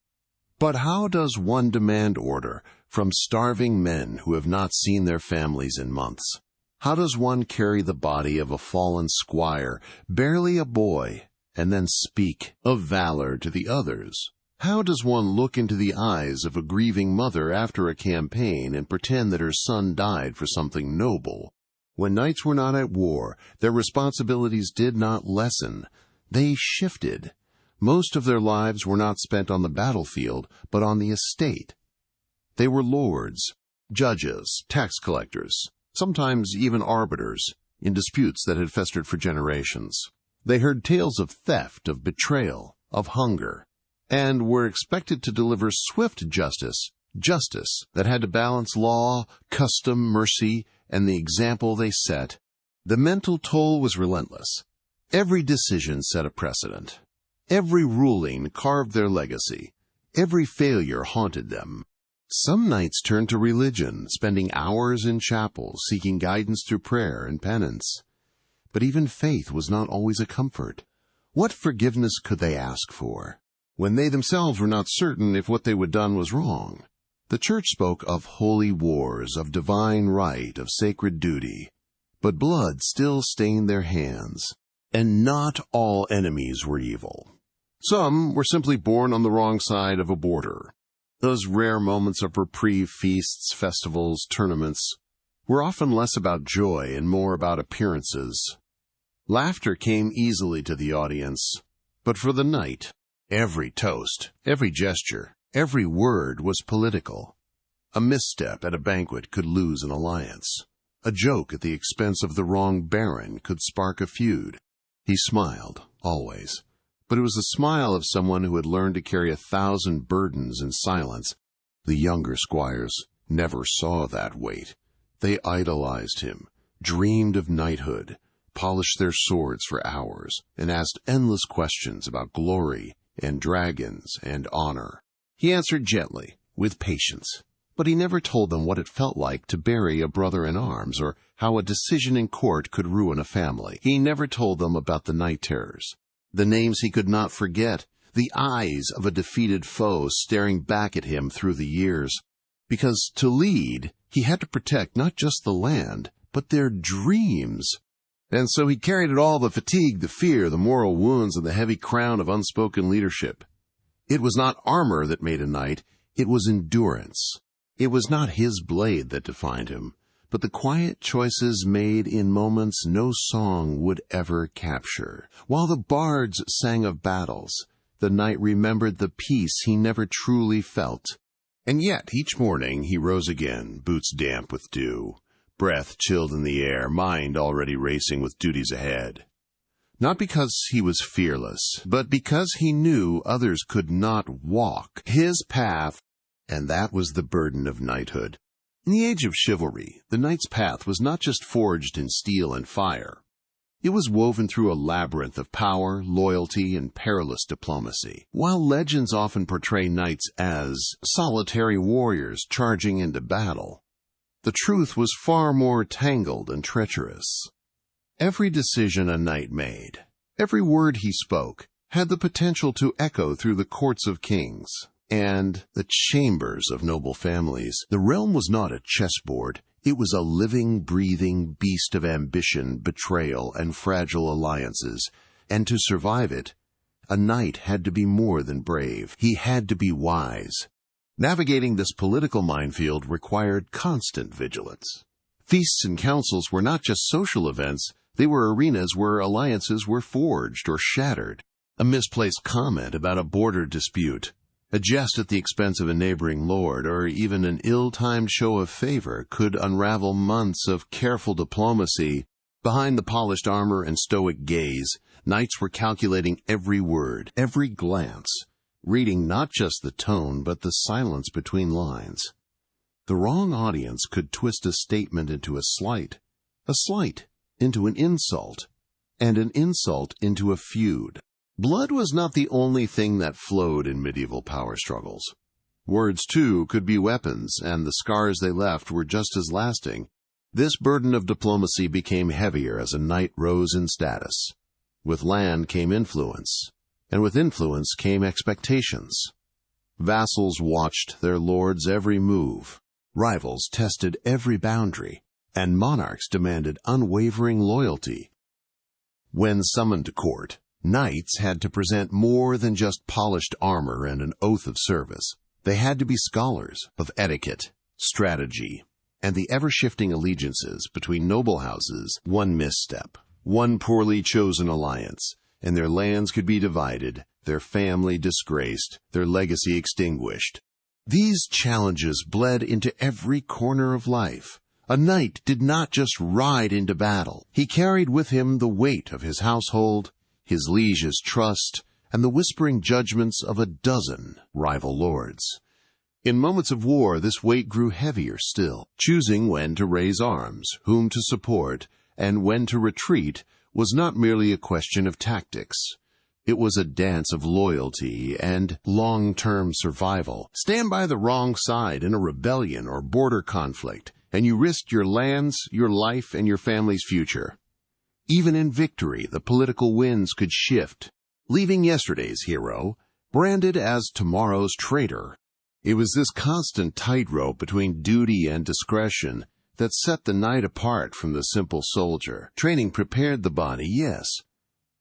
But how does one demand order from starving men who have not seen their families in months? How does one carry the body of a fallen squire, barely a boy, and then speak of valor to the others? How does one look into the eyes of a grieving mother after a campaign and pretend that her son died for something noble? When knights were not at war, their responsibilities did not lessen. They shifted. Most of their lives were not spent on the battlefield, but on the estate. They were lords, judges, tax collectors, sometimes even arbiters, in disputes that had festered for generations. They heard tales of theft, of betrayal, of hunger, and were expected to deliver swift justice that had to balance law, custom, mercy, and the example they set. The mental toll was relentless. Every decision set a precedent. Every ruling carved their legacy. Every failure haunted them. Some knights turned to religion, spending hours in chapels, seeking guidance through prayer and penance. But even faith was not always a comfort. What forgiveness could they ask for, when they themselves were not certain if what they had done was wrong? The Church spoke of holy wars, of divine right, of sacred duty. But blood still stained their hands, and not all enemies were evil. Some were simply born on the wrong side of a border. Those rare moments of reprieve, feasts, festivals, tournaments, were often less about joy and more about appearances. Laughter came easily to the audience, but for the knight, every toast, every gesture, every word was political. A misstep at a banquet could lose an alliance. A joke at the expense of the wrong baron could spark a feud. He smiled, always, but it was the smile of someone who had learned to carry 1,000 burdens in silence. The younger squires never saw that weight. They idolized him, dreamed of knighthood, polished their swords for hours, and asked endless questions about glory and dragons and honor. He answered gently, with patience, but he never told them what it felt like to bury a brother in arms or how a decision in court could ruin a family. He never told them about the night terrors, the names he could not forget, the eyes of a defeated foe staring back at him through the years. Because to lead, he had to protect not just the land, but their dreams. And so he carried it all, the fatigue, the fear, the moral wounds, and the heavy crown of unspoken leadership. It was not armor that made a knight, it was endurance. It was not his blade that defined him, but the quiet choices made in moments no song would ever capture. While the bards sang of battles, the knight remembered the peace he never truly felt. And yet, each morning he rose again, boots damp with dew, breath chilled in the air, mind already racing with duties ahead. Not because he was fearless, but because he knew others could not walk his path, and that was the burden of knighthood. In the age of chivalry, the knight's path was not just forged in steel and fire. It was woven through a labyrinth of power, loyalty, and perilous diplomacy. While legends often portray knights as solitary warriors charging into battle, the truth was far more tangled and treacherous. Every decision a knight made, every word he spoke, had the potential to echo through the courts of kings and the chambers of noble families. The realm was not a chessboard. It was a living, breathing beast of ambition, betrayal, and fragile alliances. And to survive it, a knight had to be more than brave. He had to be wise. Navigating this political minefield required constant vigilance. Feasts and councils were not just social events, they were arenas where alliances were forged or shattered. A misplaced comment about a border dispute, a jest at the expense of a neighboring lord, or even an ill-timed show of favor could unravel months of careful diplomacy. Behind the polished armor and stoic gaze, knights were calculating every word, every glance, reading not just the tone but the silence between lines. The wrong audience could twist a statement into a slight into an insult, and an insult into a feud. Blood was not the only thing that flowed in medieval power struggles. Words, too, could be weapons, and the scars they left were just as lasting. This burden of diplomacy became heavier as a knight rose in status. With land came influence, and with influence came expectations. Vassals watched their lord's every move. Rivals tested every boundary, and monarchs demanded unwavering loyalty. When summoned to court, knights had to present more than just polished armor and an oath of service. They had to be scholars of etiquette, strategy, and the ever-shifting allegiances between noble houses. One misstep, one poorly chosen alliance, and their lands could be divided, their family disgraced, their legacy extinguished. These challenges bled into every corner of life. A knight did not just ride into battle. He carried with him the weight of his household, his liege's trust, and the whispering judgments of a dozen rival lords. In moments of war, this weight grew heavier still. Choosing when to raise arms, whom to support, and when to retreat was not merely a question of tactics. It was a dance of loyalty and long-term survival. Stand by the wrong side in a rebellion or border conflict, and you risked your lands, your life, and your family's future. Even in victory, the political winds could shift, leaving yesterday's hero branded as tomorrow's traitor. It was this constant tightrope between duty and discretion that set the knight apart from the simple soldier. Training prepared the body, yes,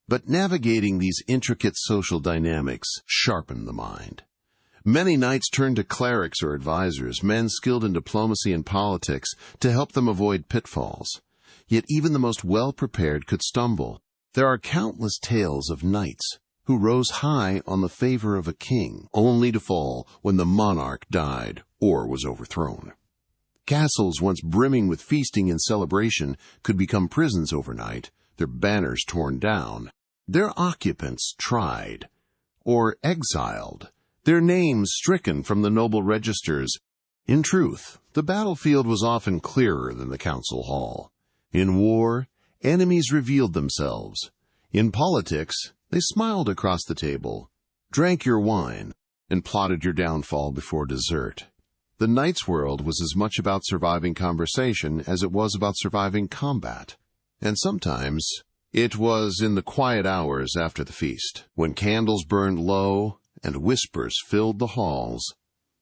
but navigating these intricate social dynamics sharpened the mind. Many knights turned to clerics or advisors, men skilled in diplomacy and politics, to help them avoid pitfalls. Yet even the most well-prepared could stumble. There are countless tales of knights who rose high on the favor of a king, only to fall when the monarch died or was overthrown. Castles once brimming with feasting and celebration could become prisons overnight, their banners torn down, their occupants tried or exiled, their names stricken from the noble registers. In truth, the battlefield was often clearer than the council hall. In war, enemies revealed themselves. In politics, they smiled across the table, drank your wine, and plotted your downfall before dessert. The knight's world was as much about surviving conversation as it was about surviving combat. And sometimes it was in the quiet hours after the feast, when candles burned low and whispers filled the halls,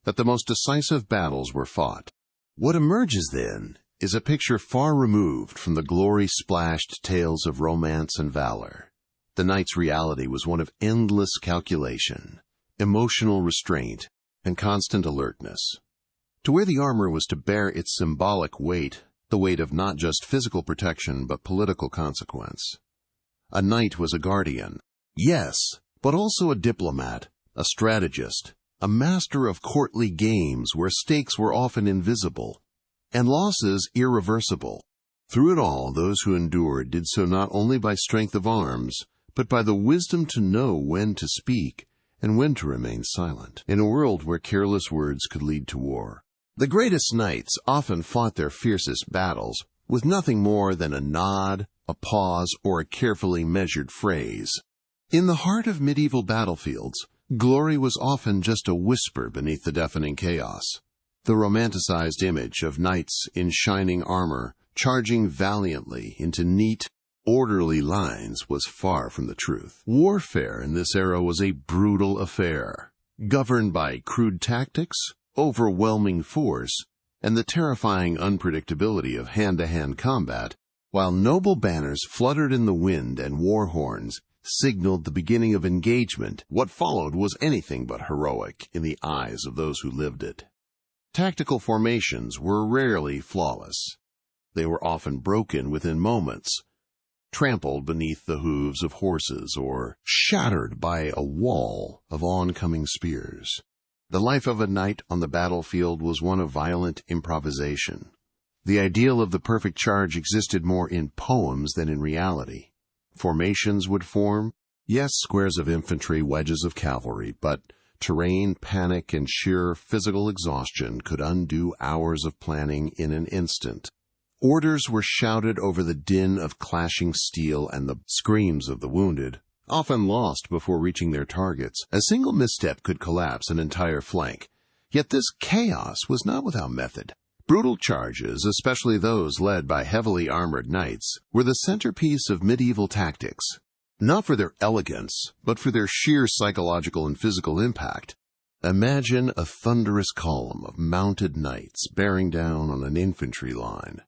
that the most decisive battles were fought. What emerges then is a picture far removed from the glory-splashed tales of romance and valor. The knight's reality was one of endless calculation, emotional restraint, and constant alertness. To wear the armor was to bear its symbolic weight, the weight of not just physical protection but political consequence. A knight was a guardian, yes, but also a diplomat, a strategist, a master of courtly games where stakes were often invisible, and losses irreversible. Through it all, those who endured did so not only by strength of arms, but by the wisdom to know when to speak and when to remain silent, in a world where careless words could lead to war. The greatest knights often fought their fiercest battles with nothing more than a nod, a pause, or a carefully measured phrase. In the heart of medieval battlefields, glory was often just a whisper beneath the deafening chaos. The romanticized image of knights in shining armor charging valiantly into neat, orderly lines was far from the truth. Warfare in this era was a brutal affair, governed by crude tactics, overwhelming force, and the terrifying unpredictability of hand-to-hand combat, while noble banners fluttered in the wind and war horns signaled the beginning of engagement. What followed was anything but heroic in the eyes of those who lived it. Tactical formations were rarely flawless. They were often broken within moments, trampled beneath the hooves of horses, or shattered by a wall of oncoming spears. The life of a knight on the battlefield was one of violent improvisation. The ideal of the perfect charge existed more in poems than in reality. Formations would form, yes, squares of infantry, wedges of cavalry, but terrain, panic, and sheer physical exhaustion could undo hours of planning in an instant. Orders were shouted over the din of clashing steel and the screams of the wounded, often lost before reaching their targets. A single misstep could collapse an entire flank. Yet this chaos was not without method. Brutal charges, especially those led by heavily armored knights, were the centerpiece of medieval tactics. Not for their elegance, but for their sheer psychological and physical impact. Imagine a thunderous column of mounted knights bearing down on an infantry line.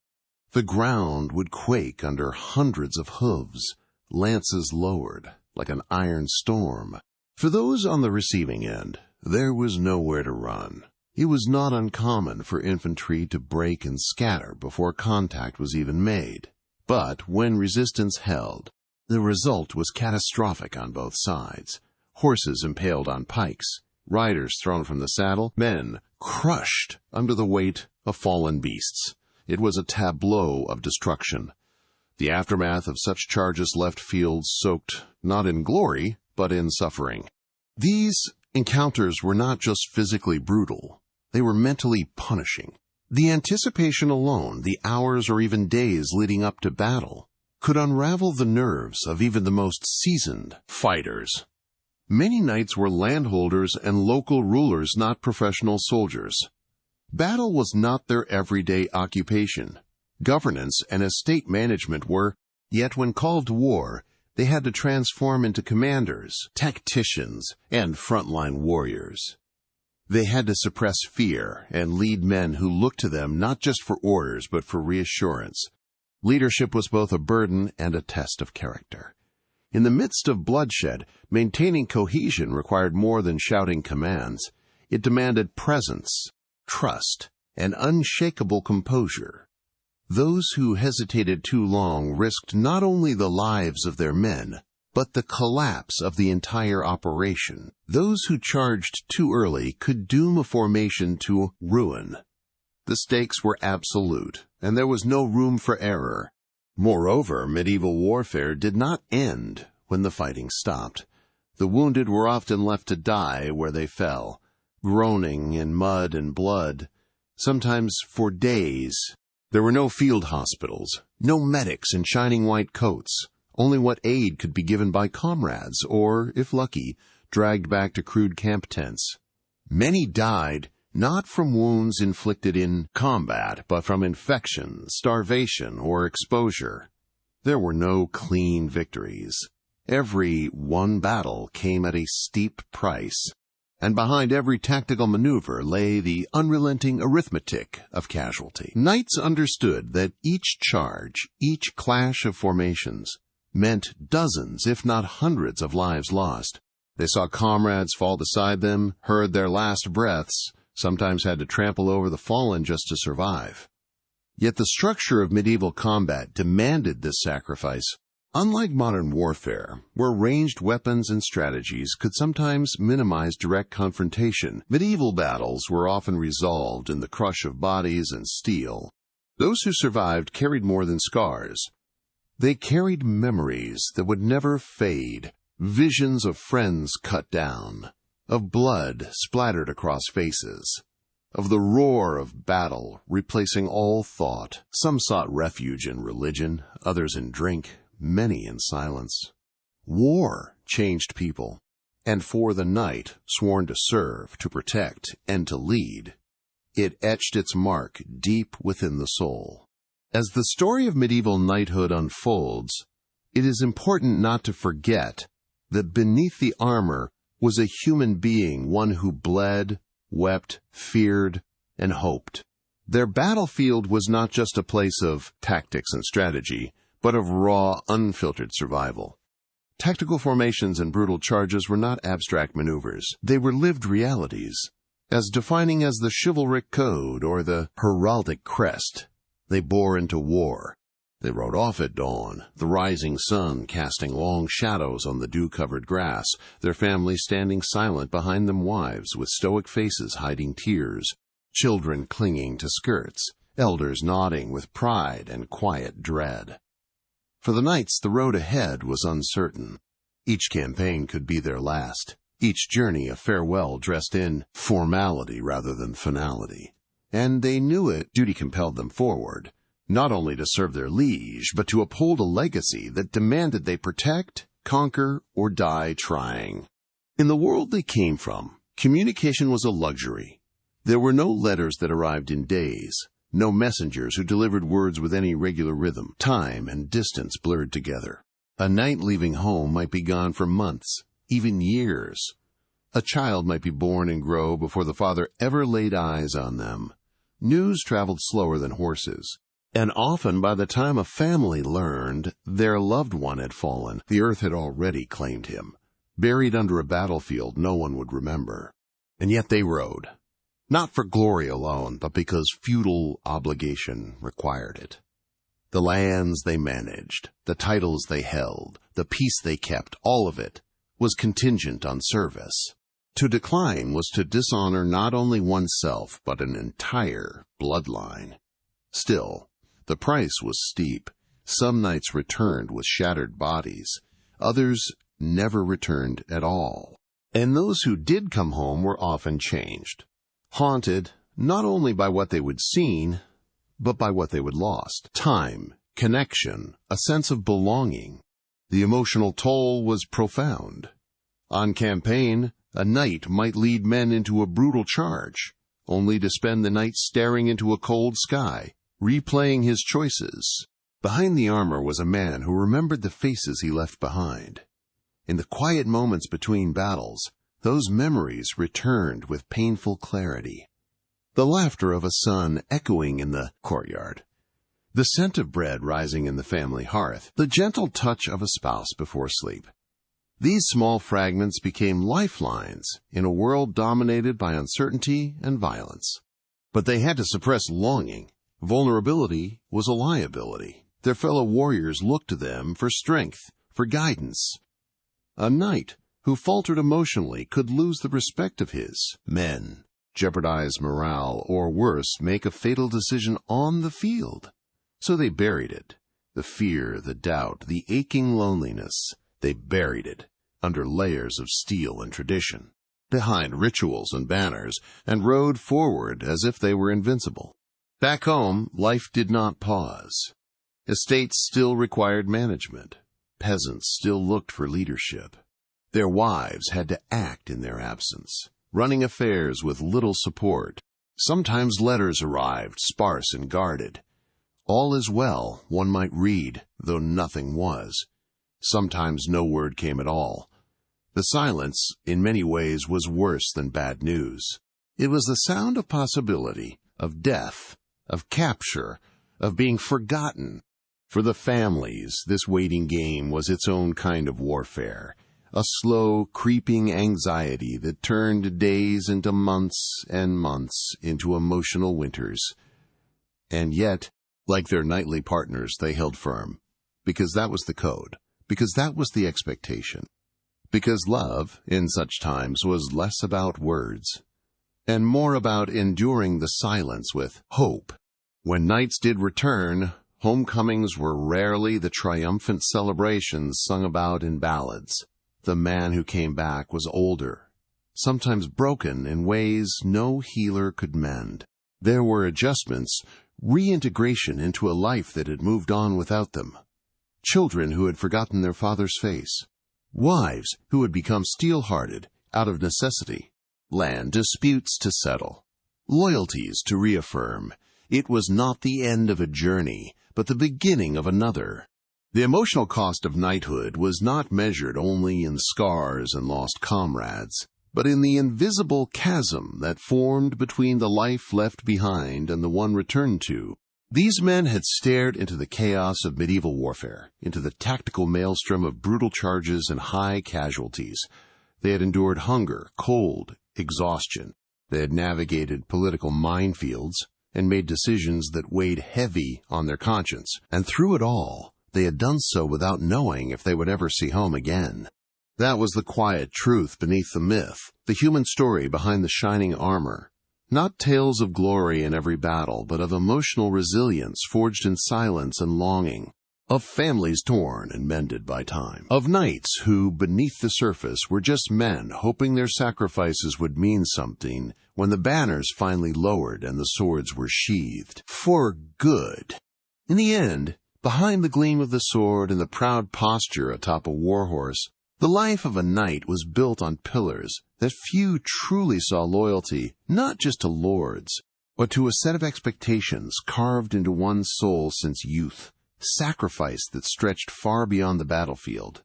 The ground would quake under hundreds of hooves, lances lowered like an iron storm. For those on the receiving end, there was nowhere to run. It was not uncommon for infantry to break and scatter before contact was even made. But when resistance held, the result was catastrophic on both sides. Horses impaled on pikes, riders thrown from the saddle, men crushed under the weight of fallen beasts. It was a tableau of destruction. The aftermath of such charges left fields soaked not in glory, but in suffering. These encounters were not just physically brutal. They were mentally punishing. The anticipation alone, the hours or even days leading up to battle, could unravel the nerves of even the most seasoned fighters. Many knights were landholders and local rulers, not professional soldiers. Battle was not their everyday occupation. Governance and estate management were, yet when called to war, they had to transform into commanders, tacticians, and frontline warriors. They had to suppress fear and lead men who looked to them not just for orders but for reassurance. Leadership was both a burden and a test of character. In the midst of bloodshed, maintaining cohesion required more than shouting commands. It demanded presence, trust, and unshakable composure. Those who hesitated too long risked not only the lives of their men, but the collapse of the entire operation. Those who charged too early could doom a formation to ruin. The stakes were absolute, and there was no room for error. Moreover, medieval warfare did not end when the fighting stopped. The wounded were often left to die where they fell, groaning in mud and blood, sometimes for days. There were no field hospitals, no medics in shining white coats, only what aid could be given by comrades or, if lucky, dragged back to crude camp tents. Many died not from wounds inflicted in combat, but from infection, starvation, or exposure. There were no clean victories. Every one battle came at a steep price. and behind every tactical maneuver lay the unrelenting arithmetic of casualty. Knights understood that each charge, each clash of formations, meant dozens, if not hundreds, of lives lost. They saw comrades fall beside them, heard their last breaths, sometimes had to trample over the fallen just to survive. Yet the structure of medieval combat demanded this sacrifice. Unlike modern warfare, where ranged weapons and strategies could sometimes minimize direct confrontation, medieval battles were often resolved in the crush of bodies and steel. Those who survived carried more than scars. They carried memories that would never fade, visions of friends cut down, of blood splattered across faces, of the roar of battle replacing all thought. Some sought refuge in religion, others in drink, many in silence. War changed people, and for the knight sworn to serve, to protect, and to lead, it etched its mark deep within the soul. As the story of medieval knighthood unfolds, it is important not to forget that beneath the armor was a human being, one who bled, wept, feared, and hoped. Their battlefield was not just a place of tactics and strategy, but of raw, unfiltered survival. Tactical formations and brutal charges were not abstract maneuvers. They were lived realities, as defining as the chivalric code or the heraldic crest they bore into war. They rode off at dawn, the rising sun casting long shadows on the dew-covered grass, their families standing silent behind them, wives with stoic faces hiding tears, children clinging to skirts, elders nodding with pride and quiet dread. For the knights, the road ahead was uncertain. Each campaign could be their last, each journey a farewell dressed in formality rather than finality. And they knew it. Duty compelled them forward, not only to serve their liege, but to uphold a legacy that demanded they protect, conquer, or die trying. In the world they came from, communication was a luxury. There were no letters that arrived in days, no messengers who delivered words with any regular rhythm. Time and distance blurred together. A knight leaving home might be gone for months, even years. A child might be born and grow before the father ever laid eyes on them. News traveled slower than horses, and often by the time a family learned their loved one had fallen, the earth had already claimed him, buried under a battlefield no one would remember. And yet they rode. Not for glory alone, but because feudal obligation required it. The lands they managed, the titles they held, the peace they kept, all of it was contingent on service. To decline was to dishonor not only oneself, but an entire bloodline. Still, the price was steep. Some knights returned with shattered bodies. Others never returned at all. And those who did come home were often changed. Haunted not only by what they would seen, but by what they would lost. Time, connection, a sense of belonging. The emotional toll was profound. On campaign, a knight might lead men into a brutal charge, only to spend the night staring into a cold sky, replaying his choices. Behind the armor was a man who remembered the faces he left behind. In the quiet moments between battles, those memories returned with painful clarity. The laughter of a son echoing in the courtyard, the scent of bread rising in the family hearth, the gentle touch of a spouse before sleep. These small fragments became lifelines in a world dominated by uncertainty and violence. But they had to suppress longing. Vulnerability was a liability. Their fellow warriors looked to them for strength, for guidance. A knight who faltered emotionally could lose the respect of his men, jeopardize morale, or worse, make a fatal decision on the field. So they buried it. The fear, the doubt, the aching loneliness, they buried it under layers of steel and tradition, behind rituals and banners, and rode forward as if they were invincible. Back home, life did not pause. Estates still required management. Peasants still looked for leadership. Their wives had to act in their absence, running affairs with little support. Sometimes letters arrived, sparse and guarded. All is well, one might read, though nothing was. Sometimes no word came at all. The silence, in many ways, was worse than bad news. It was the sound of possibility, of death, of capture, of being forgotten. For the families, this waiting game was its own kind of warfare, a slow, creeping anxiety that turned days into months and months into emotional winters. And yet, like their nightly partners, they held firm, because that was the code, because that was the expectation, because love, in such times, was less about words, and more about enduring the silence with hope. When nights did return, homecomings were rarely the triumphant celebrations sung about in ballads. The man who came back was older, sometimes broken in ways no healer could mend. There were adjustments, reintegration into a life that had moved on without them. Children who had forgotten their father's face. Wives who had become steel-hearted out of necessity. Land disputes to settle. Loyalties to reaffirm. It was not the end of a journey, but the beginning of another. The emotional cost of knighthood was not measured only in scars and lost comrades, but in the invisible chasm that formed between the life left behind and the one returned to. These men had stared into the chaos of medieval warfare, into the tactical maelstrom of brutal charges and high casualties. They had endured hunger, cold, exhaustion. They had navigated political minefields and made decisions that weighed heavy on their conscience. And through it all, they had done so without knowing if they would ever see home again. That was the quiet truth beneath the myth, the human story behind the shining armor. Not tales of glory in every battle, but of emotional resilience forged in silence and longing, of families torn and mended by time, of knights who, beneath the surface, were just men hoping their sacrifices would mean something when the banners finally lowered and the swords were sheathed. For good. In the end, behind the gleam of the sword and the proud posture atop a war-horse, the life of a knight was built on pillars that few truly saw loyalty not just to lords, but to a set of expectations carved into one's soul since youth, sacrifice that stretched far beyond the battlefield,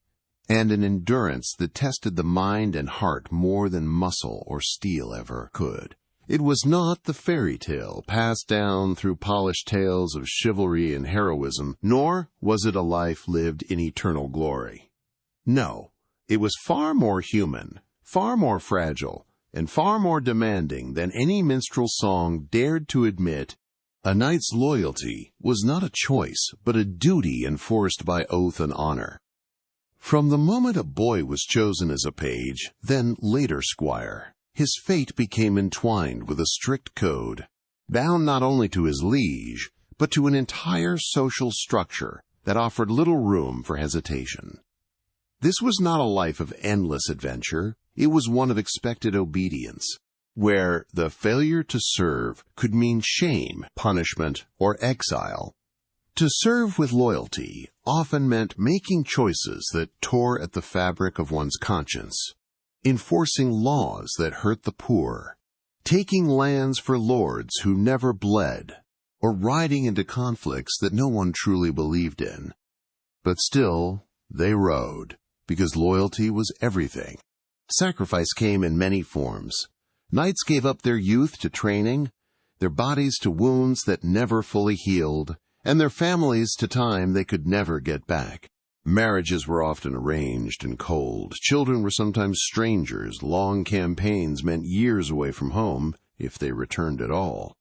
and an endurance that tested the mind and heart more than muscle or steel ever could. It was not the fairy tale passed down through polished tales of chivalry and heroism, nor was it a life lived in eternal glory. No, it was far more human, far more fragile, and far more demanding than any minstrel song dared to admit. A knight's loyalty was not a choice, but a duty enforced by oath and honor. From the moment a boy was chosen as a page, then later squire, his fate became entwined with a strict code, bound not only to his liege, but to an entire social structure that offered little room for hesitation. This was not a life of endless adventure. It was one of expected obedience, where the failure to serve could mean shame, punishment, or exile. To serve with loyalty often meant making choices that tore at the fabric of one's conscience, enforcing laws that hurt the poor, taking lands for lords who never bled, or riding into conflicts that no one truly believed in. But still, they rode, because loyalty was everything. Sacrifice came in many forms. Knights gave up their youth to training, their bodies to wounds that never fully healed, and their families to time they could never get back. Marriages were often arranged and cold. Children were sometimes strangers. Long campaigns meant years away from home, if they returned at all.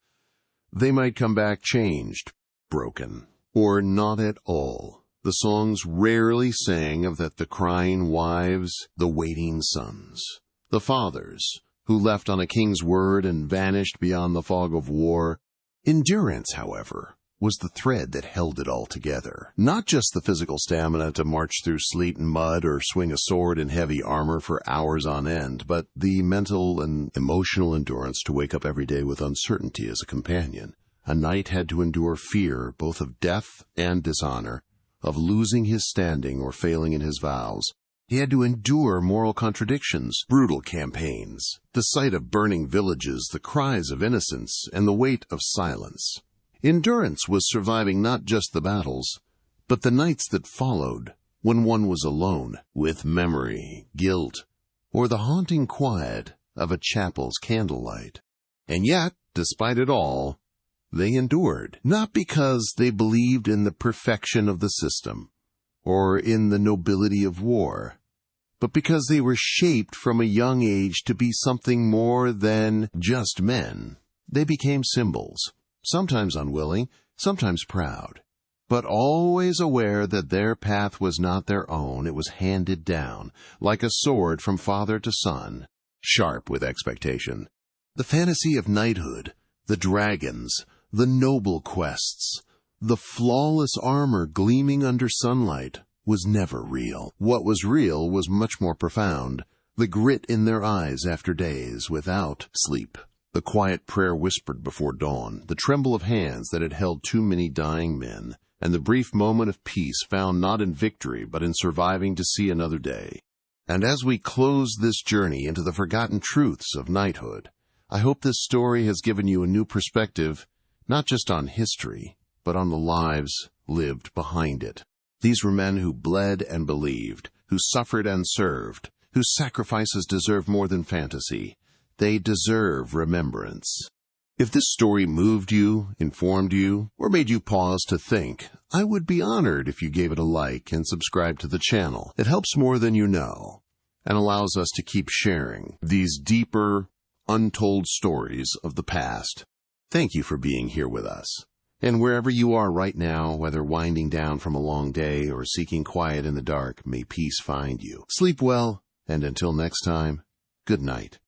They might come back changed, broken, or not at all. The songs rarely sang of that the crying wives, the waiting sons, the fathers, who left on a king's word and vanished beyond the fog of war. Endurance, however, was the thread that held it all together. Not just the physical stamina to march through sleet and mud or swing a sword in heavy armor for hours on end, but the mental and emotional endurance to wake up every day with uncertainty as a companion. A knight had to endure fear both of death and dishonor, of losing his standing or failing in his vows. He had to endure moral contradictions, brutal campaigns, the sight of burning villages, the cries of innocence, and the weight of silence. Endurance was surviving not just the battles, but the nights that followed, when one was alone, with memory, guilt, or the haunting quiet of a chapel's candlelight. And yet, despite it all, they endured, not because they believed in the perfection of the system or in the nobility of war, but because they were shaped from a young age to be something more than just men. They became symbols, sometimes unwilling, sometimes proud, but always aware that their path was not their own. It was handed down, like a sword from father to son, sharp with expectation. The fantasy of knighthood, the dragons, the noble quests, the flawless armor gleaming under sunlight was never real. What was real was much more profound. The grit in their eyes after days without sleep, the quiet prayer whispered before dawn, the tremble of hands that had held too many dying men, and the brief moment of peace found not in victory but in surviving to see another day. And as we close this journey into the forgotten truths of knighthood, I hope this story has given you a new perspective, not just on history, but on the lives lived behind it. These were men who bled and believed, who suffered and served, whose sacrifices deserve more than fantasy. They deserve remembrance. If this story moved you, informed you, or made you pause to think, I would be honored if you gave it a like and subscribe to the channel. It helps more than you know, and allows us to keep sharing these deeper, untold stories of the past. Thank you for being here with us. And wherever you are right now, whether winding down from a long day or seeking quiet in the dark, may peace find you. Sleep well, and until next time, good night.